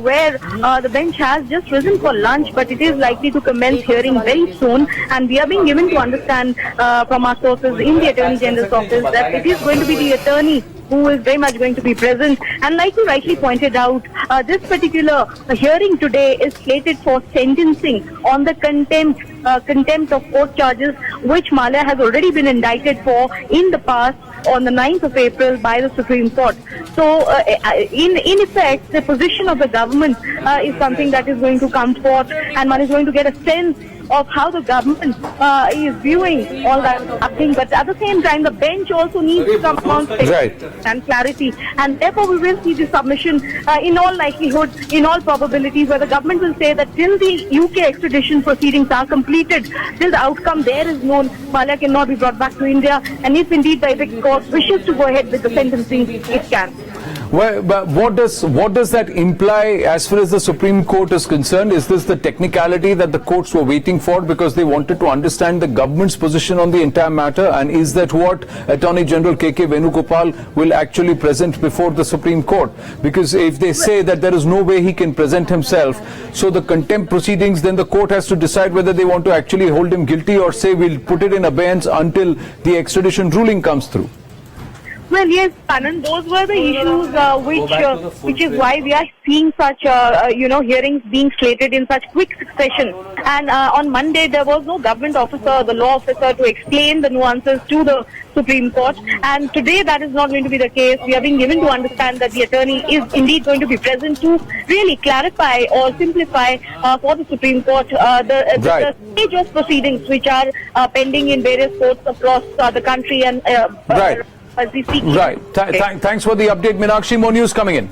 where the bench has just risen for lunch, but it is likely to commence hearing very soon. And we are being given to understand from our sources in the Attorney General's office that it is going to be the attorney who is very much going to be present. And like you rightly pointed out, this particular hearing today is slated for sentencing on the contempt of court charges, which Mallya has already been indicted for in the past on the 9th of April by the Supreme Court. So, in effect, the position of the government is something that is going to come forth, and one is going to get a sense of how the government is viewing all that happening. But at the same time, the bench also needs some amount of and clarity. And therefore, we will see the submission in all likelihood, in all probabilities, where the government will say that till the UK extradition proceedings are completed, till the outcome there is known, Mallya cannot be brought back to India. And if indeed the Apex Court wishes to go ahead with the sentencing, it can. Well, but what does that imply as far as the Supreme Court is concerned? Is this the technicality that the courts were waiting for because they wanted to understand the government's position on the entire matter? And is that what Attorney General K.K. Venugopal will actually present before the Supreme Court? Because if they say that there is no way he can present himself, so the contempt proceedings, then the court has to decide whether they want to actually hold him guilty or say we'll put it in abeyance until the extradition ruling comes through. Well, yes, Anand, those were the issues which is why we are seeing such, hearings being slated in such quick succession. And on Monday, there was no government officer, the law officer, to explain the nuances to the Supreme Court. And today, that is not going to be the case. We are being given to understand that the attorney is indeed going to be present to really clarify or simplify for the Supreme Court the stage of proceedings which are pending in various courts across the country and as we speak. Right. Thanks for the update, Meenakshi. More news coming in.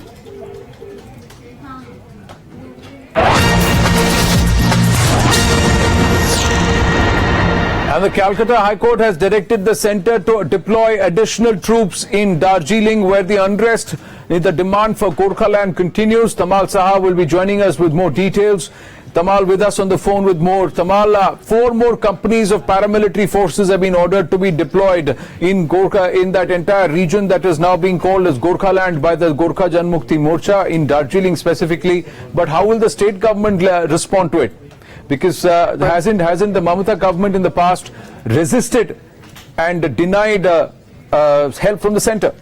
And the Calcutta High Court has directed the centre to deploy additional troops in Darjeeling, where the unrest in the demand for Gorkhaland continues. Tamal Saha will be joining us with more details. Tamal with us on the phone with more. Tamal, 4 more companies of paramilitary forces have been ordered to be deployed in Gorkha, in that entire region that is now being called as Gorkhaland by the Gorkha Janmukti Morcha, in Darjeeling specifically. But how will the state government respond to it? Because hasn't the Mamata government in the past resisted and denied help from the centre?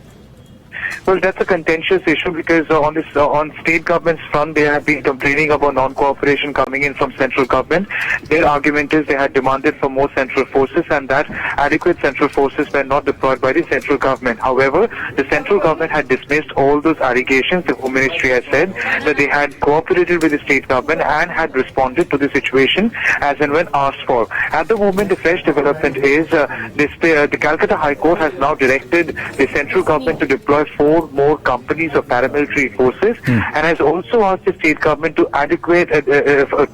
Well, that's a contentious issue because on state government's front, they have been complaining about non-cooperation coming in from central government. Their argument is they had demanded for more central forces and that adequate central forces were not deployed by the central government. However, the central government had dismissed all those allegations. The Home Ministry has said that they had cooperated with the state government and had responded to the situation as and when asked for. At the moment, the fresh development is the Calcutta High Court has now directed the central government to deploy 4 more companies of paramilitary forces and has also asked the state government to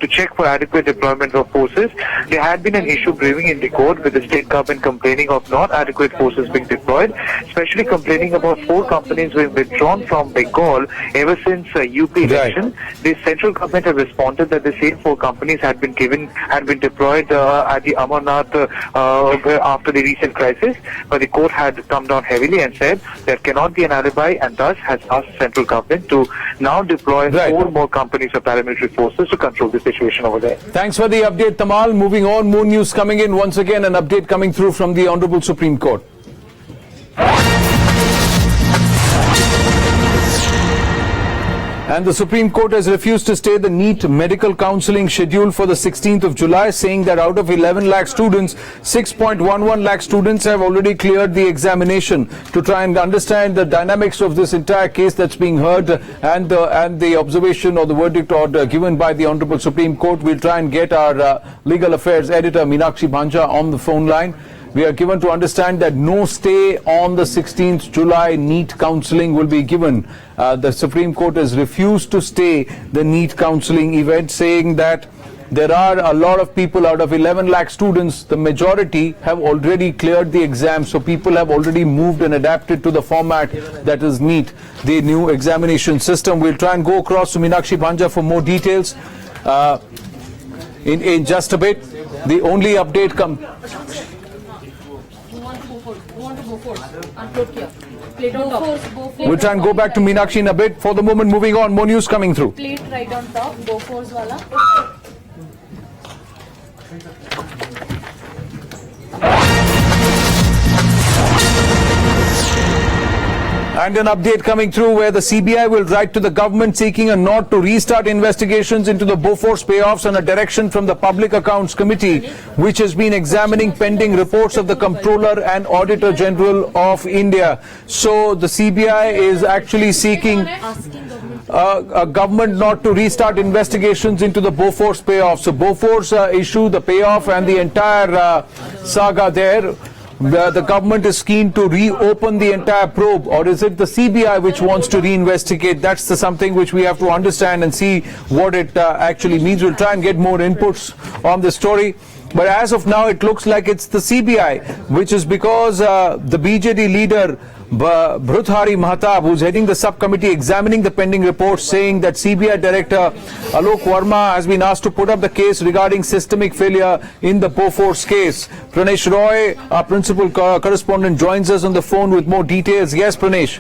check for adequate deployment of forces. There had been an issue brewing in the court with the state government complaining of not adequate forces being deployed, especially complaining about 4 companies being withdrawn from Bengal ever since UP election. The central government had responded that the same 4 companies had been deployed at the Amarnath after the recent crisis, but the court had come down heavily and said there cannot be an alibi, and thus has asked central government to now deploy 4 more companies of paramilitary forces to control the situation over there. Thanks for the update, Tamal. Moving on, more news coming in. Once again, an update coming through from the Honorable Supreme Court. And the Supreme Court has refused to stay the NEET medical counselling schedule for the 16th of July, saying that out of 11 lakh students, 6.11 lakh students have already cleared the examination. To try and understand the dynamics of this entire case that's being heard and the observation or the verdict order given by the Honorable Supreme Court, we'll try and get our legal affairs editor Meenakshi Bhanja on the phone line. We are given to understand that no stay on the 16th July NEET counselling will be given. The Supreme Court has refused to stay the NEET counselling event, saying that there are a lot of people out of 11 lakh students. The majority have already cleared the exam, so people have already moved and adapted to the format that is NEET, the new examination system. We'll try and go across to Meenakshi Bhanja for more details in just a bit. The only update We'll try and go back to Meenakshi in a bit. For the moment, moving on, more news coming through. Plate right on top, Bofors wala. And an update coming through where the CBI will write to the government seeking a nod to restart investigations into the Bofors payoffs and a direction from the Public Accounts Committee, which has been examining pending reports of the Comptroller and Auditor General of India. So the CBI is actually seeking a government nod to restart investigations into the Bofors payoffs. So Bofors issue, the payoff and the entire saga there. The government is keen to reopen the entire probe, or is it the CBI which wants to reinvestigate? That's something which we have to understand and see what it actually means. We'll try and get more inputs on this story. But as of now, it looks like it's the CBI, which is because the BJD leader, Bhruthari Mahatab, who's heading the subcommittee examining the pending reports, saying that CBI Director Alok Verma has been asked to put up the case regarding systemic failure in the Bofors case. Pranesh Roy, our principal correspondent, joins us on the phone with more details. Yes, Pranesh.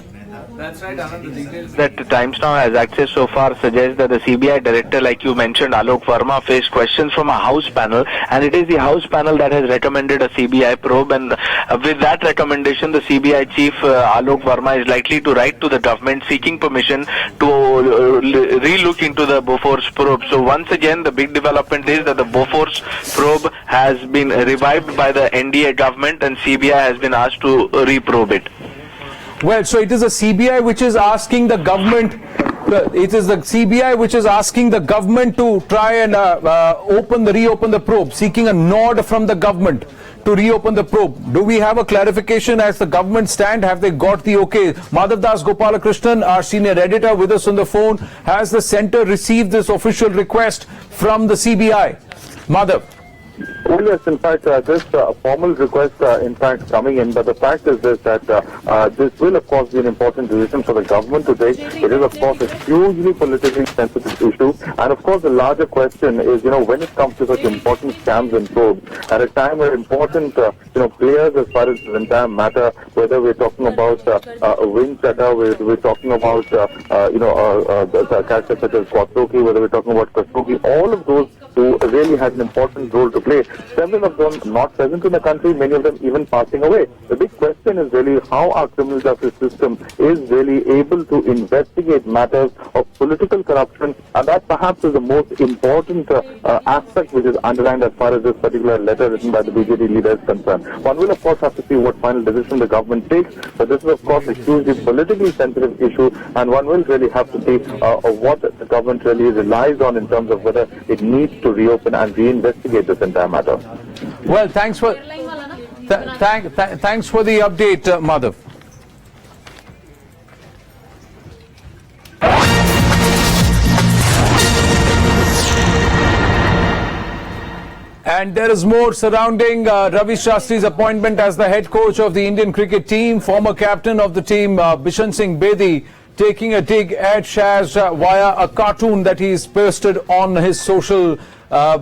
That's right, Anand. The details that the Times Now has access so far suggests that the CBI director, like you mentioned, Alok Verma, faced questions from a House panel, and it is the House panel that has recommended a CBI probe, and with that recommendation, the CBI chief, Alok Verma, is likely to write to the government seeking permission to re-look into the Bofors probe. So once again, the big development is that the Bofors probe has been revived by the NDA government, and CBI has been asked to reprobe it. Well, so it is the CBI which is asking the government. It is the CBI which is asking the government to try and reopen the probe, seeking a nod from the government to reopen the probe. Do we have a clarification as the government stand? Have they got the okay? Madhav Das Gopalakrishnan, our senior editor, with us on the phone. Has the centre received this official request from the CBI? Madhav. Oh yes, in fact, this formal request, in fact, coming in, but the fact is this, that this will, of course, be an important decision for the government to take. It is, of course, a hugely politically sensitive issue, and, of course, the larger question is, when it comes to such important scams and probes, at a time where important, players as far as the entire matter, whether we're talking about a wing setter, we're talking about, the characters such as Kwatoki, whether we're talking about Kastoki, all of those who really had an important role to play. Several of them not present in the country, many of them even passing away. The big question is really how our criminal justice system is really able to investigate matters of political corruption, and that perhaps is the most important aspect which is underlined as far as this particular letter written by the BJP leader is concerned. One will, of course, have to see what final decision the government takes, but this is, of course, a hugely politically sensitive issue, and one will really have to see what the government really relies on in terms of whether it needs to reopen and reinvestigate this entire matter. Well, thanks for the update, Madhav. And there is more surrounding Ravi Shastri's appointment as the head coach of the Indian cricket team. Former captain of the team, Bishan Singh Bedi, taking a dig at Shaz via a cartoon that he's posted on his social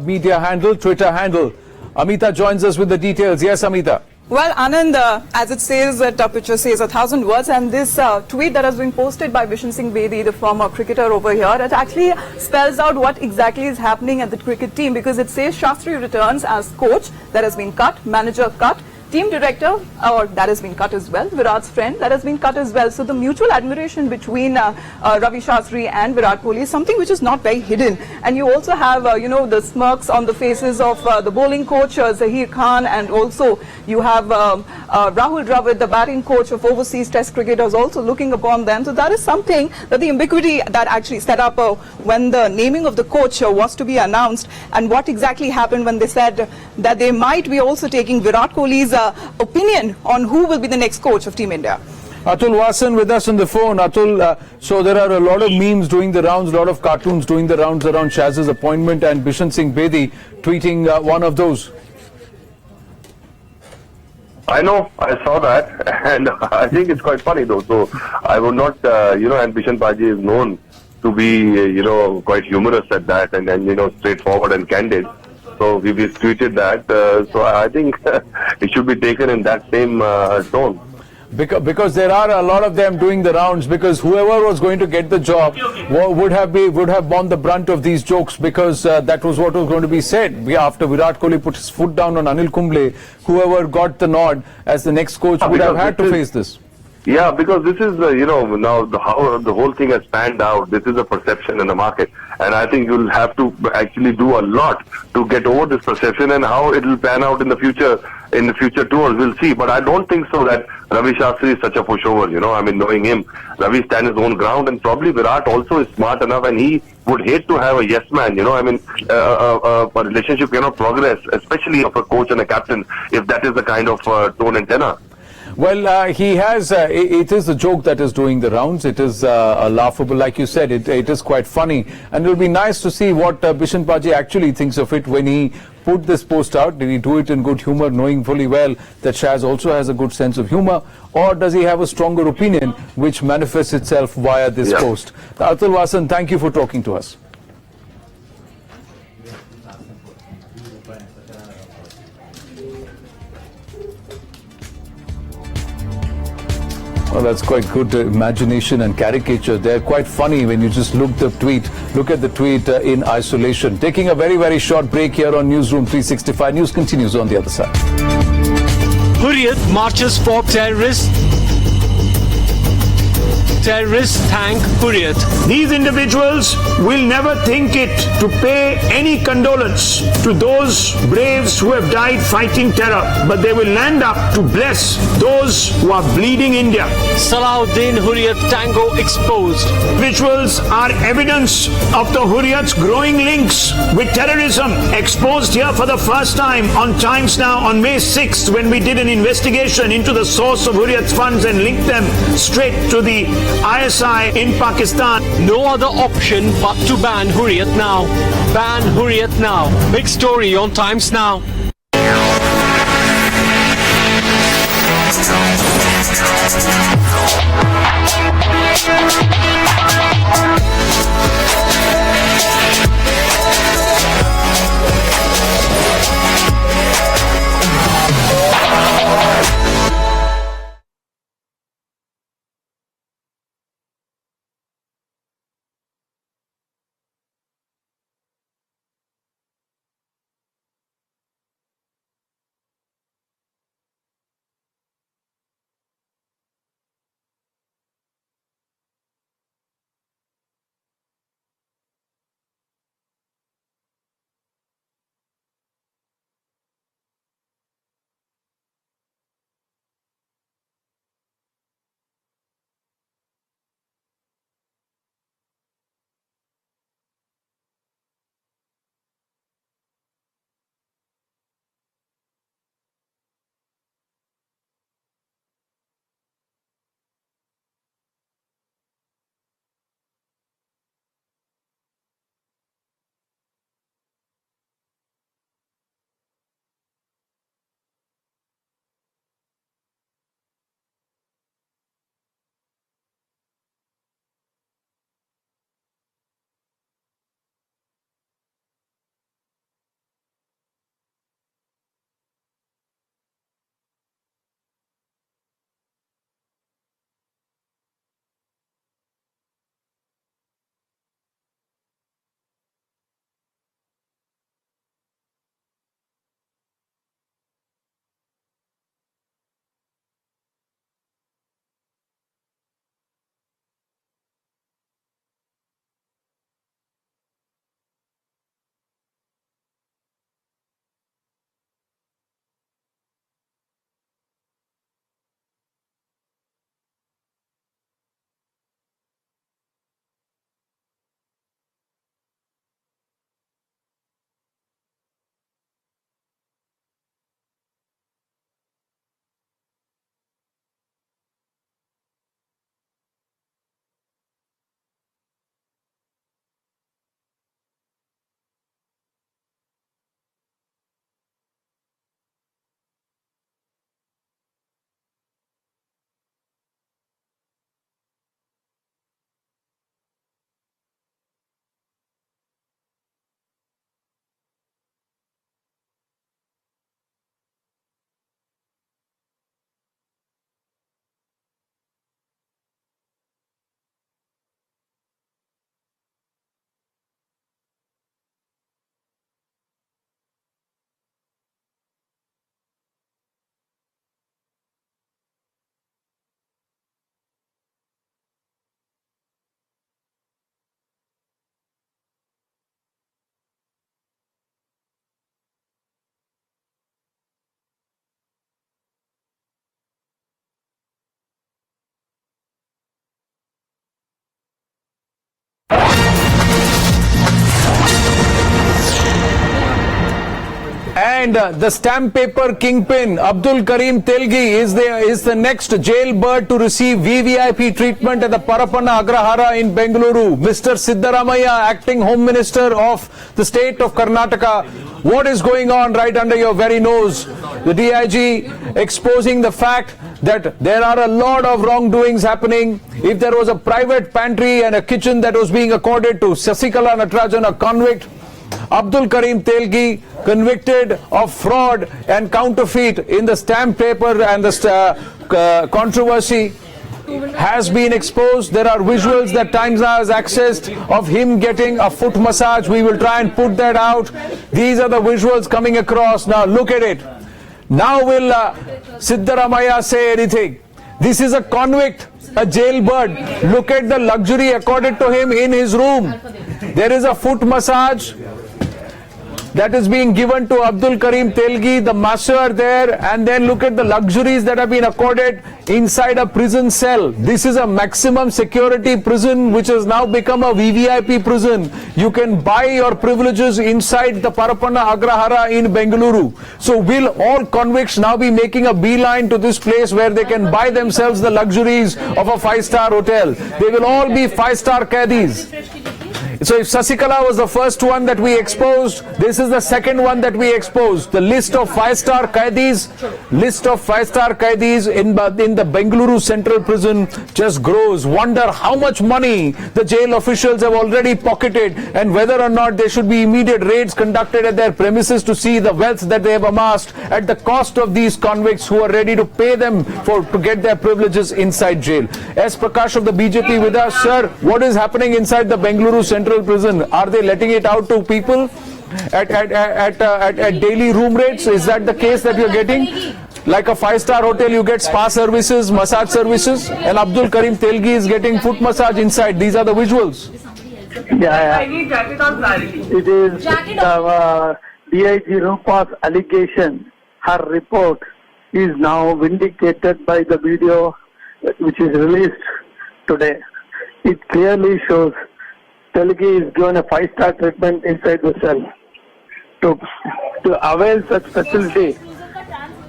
media handle, Twitter handle. Amita joins us with the details. Yes, Amita. Well, Anand, as it says, that picture says 1,000 words, and this tweet that has been posted by Bishan Singh Bedi, the former cricketer over here, it actually spells out what exactly is happening at the cricket team, because it says Shastri returns as coach, that has been cut, manager cut, team director, or that has been cut as well, Virat's friend, that has been cut as well. So the mutual admiration between Ravi Shastri and Virat Kohli is something which is not very hidden. And you also have, the smirks on the faces of the bowling coach, Zahir Khan, and also you have Rahul Dravid, the batting coach of overseas test cricketers, also looking upon them. So that is something that the ambiguity that actually set up when the naming of the coach was to be announced, and what exactly happened when they said that they might be also taking Virat Kohli's opinion on who will be the next coach of Team India. Atul Vasan with us on the phone. Atul, so there are a lot of memes doing the rounds, a lot of cartoons doing the rounds around Shaz's appointment, and Bishan Singh Bedi tweeting one of those. I know, I saw that, and I think it's quite funny though. So I would not, and Bishan Paji is known to be, quite humorous at that, and straightforward and candid. So we've tweeted that. So I think it should be taken in that same tone. Because there are a lot of them doing the rounds, because whoever was going to get the job would have borne the brunt of these jokes, because that was what was going to be said. After Virat Kohli put his foot down on Anil Kumble, whoever got the nod as the next coach would have had to face this. Yeah, because this is, now how the whole thing has panned out. This is a perception in the market. And I think you'll have to actually do a lot to get over this perception, and how it will pan out in the future tours, we'll see. But I don't think so that Ravi Shastri is such a pushover, knowing him. Ravi stands his own ground, and probably Virat also is smart enough, and he would hate to have a yes man, a relationship cannot progress, especially of a coach and a captain, if that is the kind of tone and tenor. Well, he has, it is a joke that is doing the rounds. It is laughable, like you said, it is quite funny. And it will be nice to see what Bishan Paji actually thinks of it when he put this post out. Did he do it in good humor, knowing fully well that Shaz also has a good sense of humor? Or does he have a stronger opinion which manifests itself via this post? Atul Vasan, thank you for talking to us. Well, that's quite good imagination and caricature. They're quite funny when you just look at the tweet in isolation. Taking a very, very short break here on Newsroom 365. News continues on the other side. Hurriyat marches for terrorists. Terrorists thank Hurriyat. These individuals will never think it to pay any condolence to those braves who have died fighting terror, but they will land up to bless those who are bleeding India. Salahuddin Hurriyat tango exposed. Visuals are evidence of the Hurriyat's growing links with terrorism, exposed here for the first time on Times Now on May 6th, when we did an investigation into the source of Hurriyat's funds and linked them straight to the ISI in Pakistan. No other option but to ban Hurriyat now. Ban Hurriyat now. Big story on Times Now. And the stamp paper kingpin Abdul Karim Telgi is the next jailbird to receive VVIP treatment at the Parapanna Agrahara in Bengaluru. Mr. Siddaramaiah, acting Home Minister of the state of Karnataka. What is going on right under your very nose? The DIG exposing the fact that there are a lot of wrongdoings happening. If there was a private pantry and a kitchen that was being accorded to Sasikala Natarajan, a convict, Abdul Karim Telgi convicted of fraud and counterfeit in the stamp paper and the controversy. has been exposed. There are visuals that Times Now has accessed of him getting a foot massage. We will try and put that out. These are the visuals coming across. Now look at it. Now will Siddaramaiah say anything? This is a convict, a jailbird. Look at the luxury accorded to him in his room. There is a foot massage that is being given to Abdul Karim Telgi, the masseur there, and then look at the luxuries that have been accorded inside a prison cell. This is a maximum security prison which has now become a VVIP prison. You can buy your privileges inside the Parapanna Agrahara in Bengaluru. So will all convicts now be making a beeline to this place where they can buy themselves the luxuries of a 5-star hotel? They will all be 5-star caddies. So if Sasikala was the first one that we exposed, this is the second one that we exposed. The list of 5-star qaidis, in the Bengaluru Central Prison just grows. Wonder how much money the jail officials have already pocketed and whether or not there should be immediate raids conducted at their premises to see the wealth that they have amassed at the cost of these convicts who are ready to pay them to get their privileges inside jail. S. Prakash of the BJP with us. Sir, what is happening inside the Bengaluru Central Prison? Are they letting it out to people at daily room rates? Is that the case that you're getting? Like a 5-star hotel, you get spa services, massage services, and Abdul Karim Telgi is getting foot massage inside. These are the visuals. Yeah. It is DIG Rupa's allegation. Her report is now vindicated by the video which is released today. It clearly shows Telgi is given a 5-star treatment inside the cell. To avail such facility,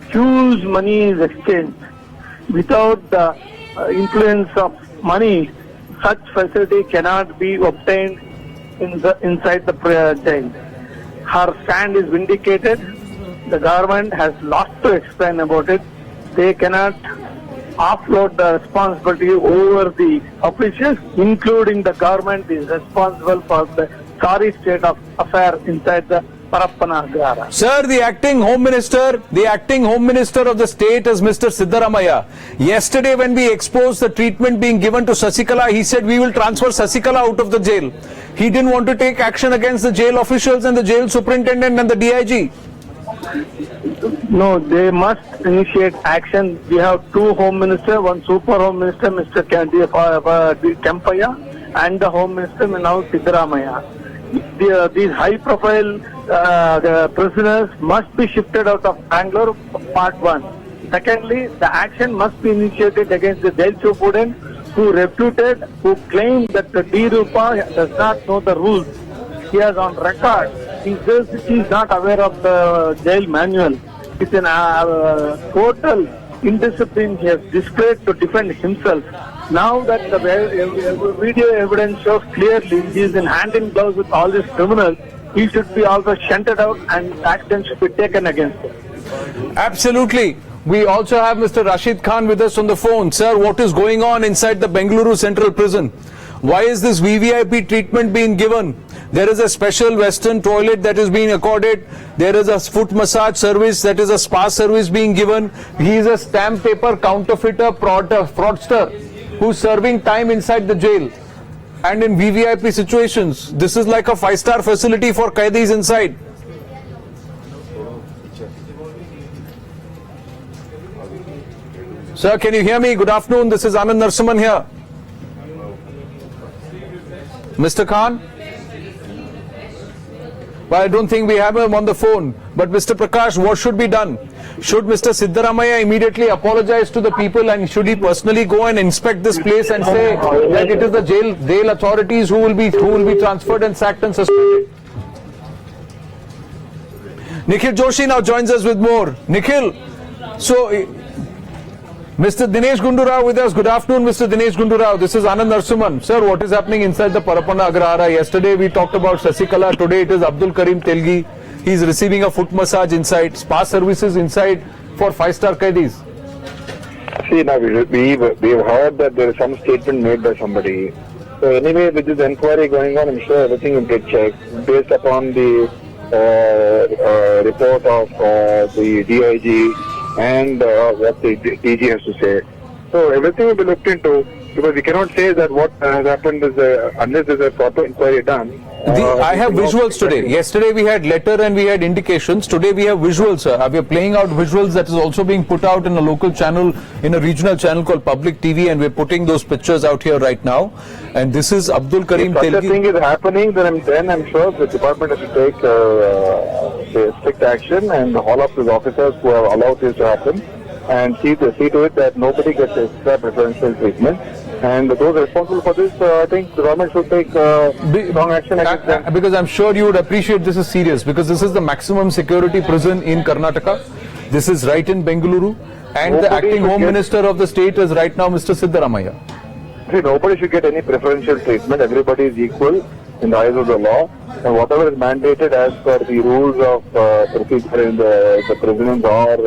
huge money is exchanged. Without the influence of money, such facility cannot be obtained inside the jail. Her stand is vindicated. The government has lots to explain about it. They cannot offload the responsibility over the officials, including the government is responsible for the sorry state of affairs inside the Parapanna Agrahara. Sir, the acting home minister of the state is Mr. Siddaramaiah. Yesterday when we exposed the treatment being given to Sasikala, he said we will transfer Sasikala out of the jail. He didn't want to take action against the jail officials and the jail superintendent and the DIG. No, they must initiate action. We have 2 home ministers, one super home minister, Mr. Kempaya, and the home minister now Siddaramaiah. These high-profile prisoners must be shifted out of Bangalore, part 1. Secondly, the action must be initiated against the jail superintendent who claimed that the D. Rupa does not know the rules. He has on record. He says he is not aware of the jail manual. It's an total indiscipline he has displayed to defend himself. Now that the video evidence shows clearly he is in hand in gloves with all these criminals, he should be also shunted out and action should be taken against him. Absolutely. We also have Mr. Rashid Khan with us on the phone. Sir, what is going on inside the Bengaluru Central Prison? Why is this VVIP treatment being given? There is a special western toilet that is being accorded. There is a foot massage service, that is a spa service being given. He is a stamp paper counterfeiter fraudster who's serving time inside the jail. And in VVIP situations, this is like a 5-star facility for qaidis inside. Sir, can you hear me? Good afternoon. This is Anand Narsiman here. Mr. Khan? Well, I don't think we have him on the phone. But Mr. Prakash, what should be done? Should Mr. Siddaramaiah immediately apologize to the people, and should he personally go and inspect this place and say that it is the jail authorities who will be transferred and sacked and suspended? Nikhil Joshi now joins us with more. Nikhil, so Mr. Dinesh Gundurao with us. Good afternoon, Mr. Dinesh Gundurao. This is Anand Narsiman. Sir, what is happening inside the Parapanna Agrahara? Yesterday we talked about Sasikala. Today it is Abdul Karim Telgi. He is receiving a foot massage inside, spa services inside for 5-star qaidis. See, now we've heard that there is some statement made by somebody. So anyway, with this inquiry going on, I'm sure everything will get checked based upon the report of the DIG and what the DG has to say. So everything will be looked into, because we cannot say that what has happened is unless there's a proper inquiry done. I have visuals today. Yesterday we had letter and we had indications. Today we have visuals, sir. We are playing out visuals that is also being put out in a local channel, in a regional channel called Public TV, and we're putting those pictures out here right now. And this is Abdul Karim If such a Telgi. thing is happening, then I'm sure the department has to take strict action, and all of these officers who have allowed this to happen, and see to it that nobody gets extra preferential treatment. And those responsible for this, I think the government should take strong action against them. Because I'm sure you would appreciate this is serious, because this is the maximum security prison in Karnataka. This is right in Bengaluru, and the acting Home Minister of the state is right now Mr. Siddaramaiah. See, nobody should get any preferential treatment. Everybody is equal in the eyes of the law, and whatever is mandated as per the rules of procedure in the prisons or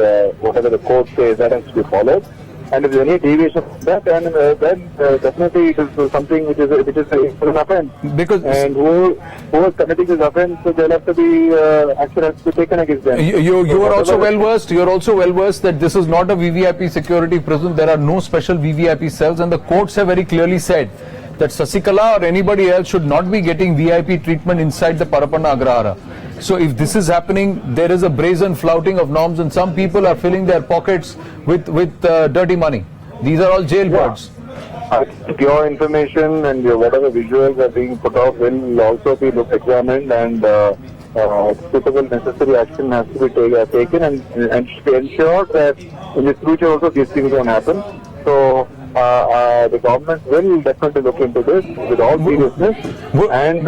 whatever the court says, that has to be followed. And if there is any deviation from that, then definitely it is something which is an offence. Because and who is committing this offence, so there have to be action has to be taken against them. You are also well versed. You are also well versed that this is not a VVIP security prison. There are no special VVIP cells, and the courts have very clearly said that Sasikala or anybody else should not be getting VIP treatment inside the Parapanna Agrahara. So if this is happening, there is a brazen flouting of norms, and some people are filling their pockets with dirty money. These are all jailbirds. Your information and whatever visuals are being put out will also be examined, and suitable necessary action has to be taken, and should be ensured that in the future also these things don't happen. So the government will definitely look into this with all seriousness and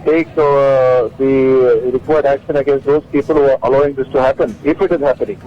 take the required action against those people who are allowing this to happen, if it is happening.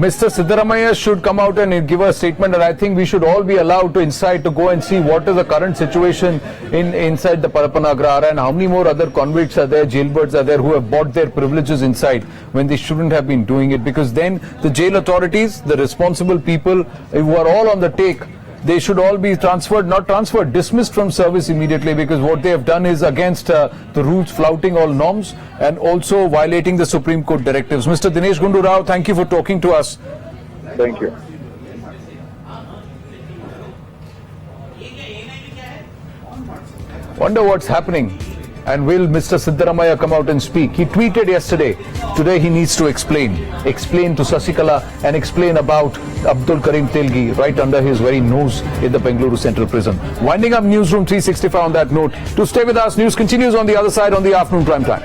Mr. Siddaramaiah should come out and give a statement, and I think we should all be allowed to go and see what is the current situation inside the Parapanna Agrahara, and how many more other convicts are there, jailbirds are there, who have bought their privileges inside when they shouldn't have been doing it, because then the jail authorities, the responsible people who are all on the take, they should all be dismissed from service immediately, because what they have done is against the rules, flouting all norms, and also violating the Supreme Court directives. Mr. Dinesh Gundu Rao, thank you for talking to us. Thank you. Wonder what's happening. And will Mr. Siddaramaiah come out and speak? He tweeted yesterday. Today he needs to explain to Sasikala and explain about Abdul Karim Telgi right under his very nose in the Bengaluru Central Prison. Winding up Newsroom 365 on that note. To stay with us, news continues on the other side on the afternoon prime time.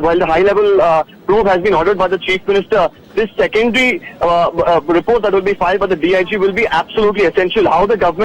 while the high-level probe has been ordered by the Chief Minister, this secondary report that will be filed by the DIG will be absolutely essential. How the government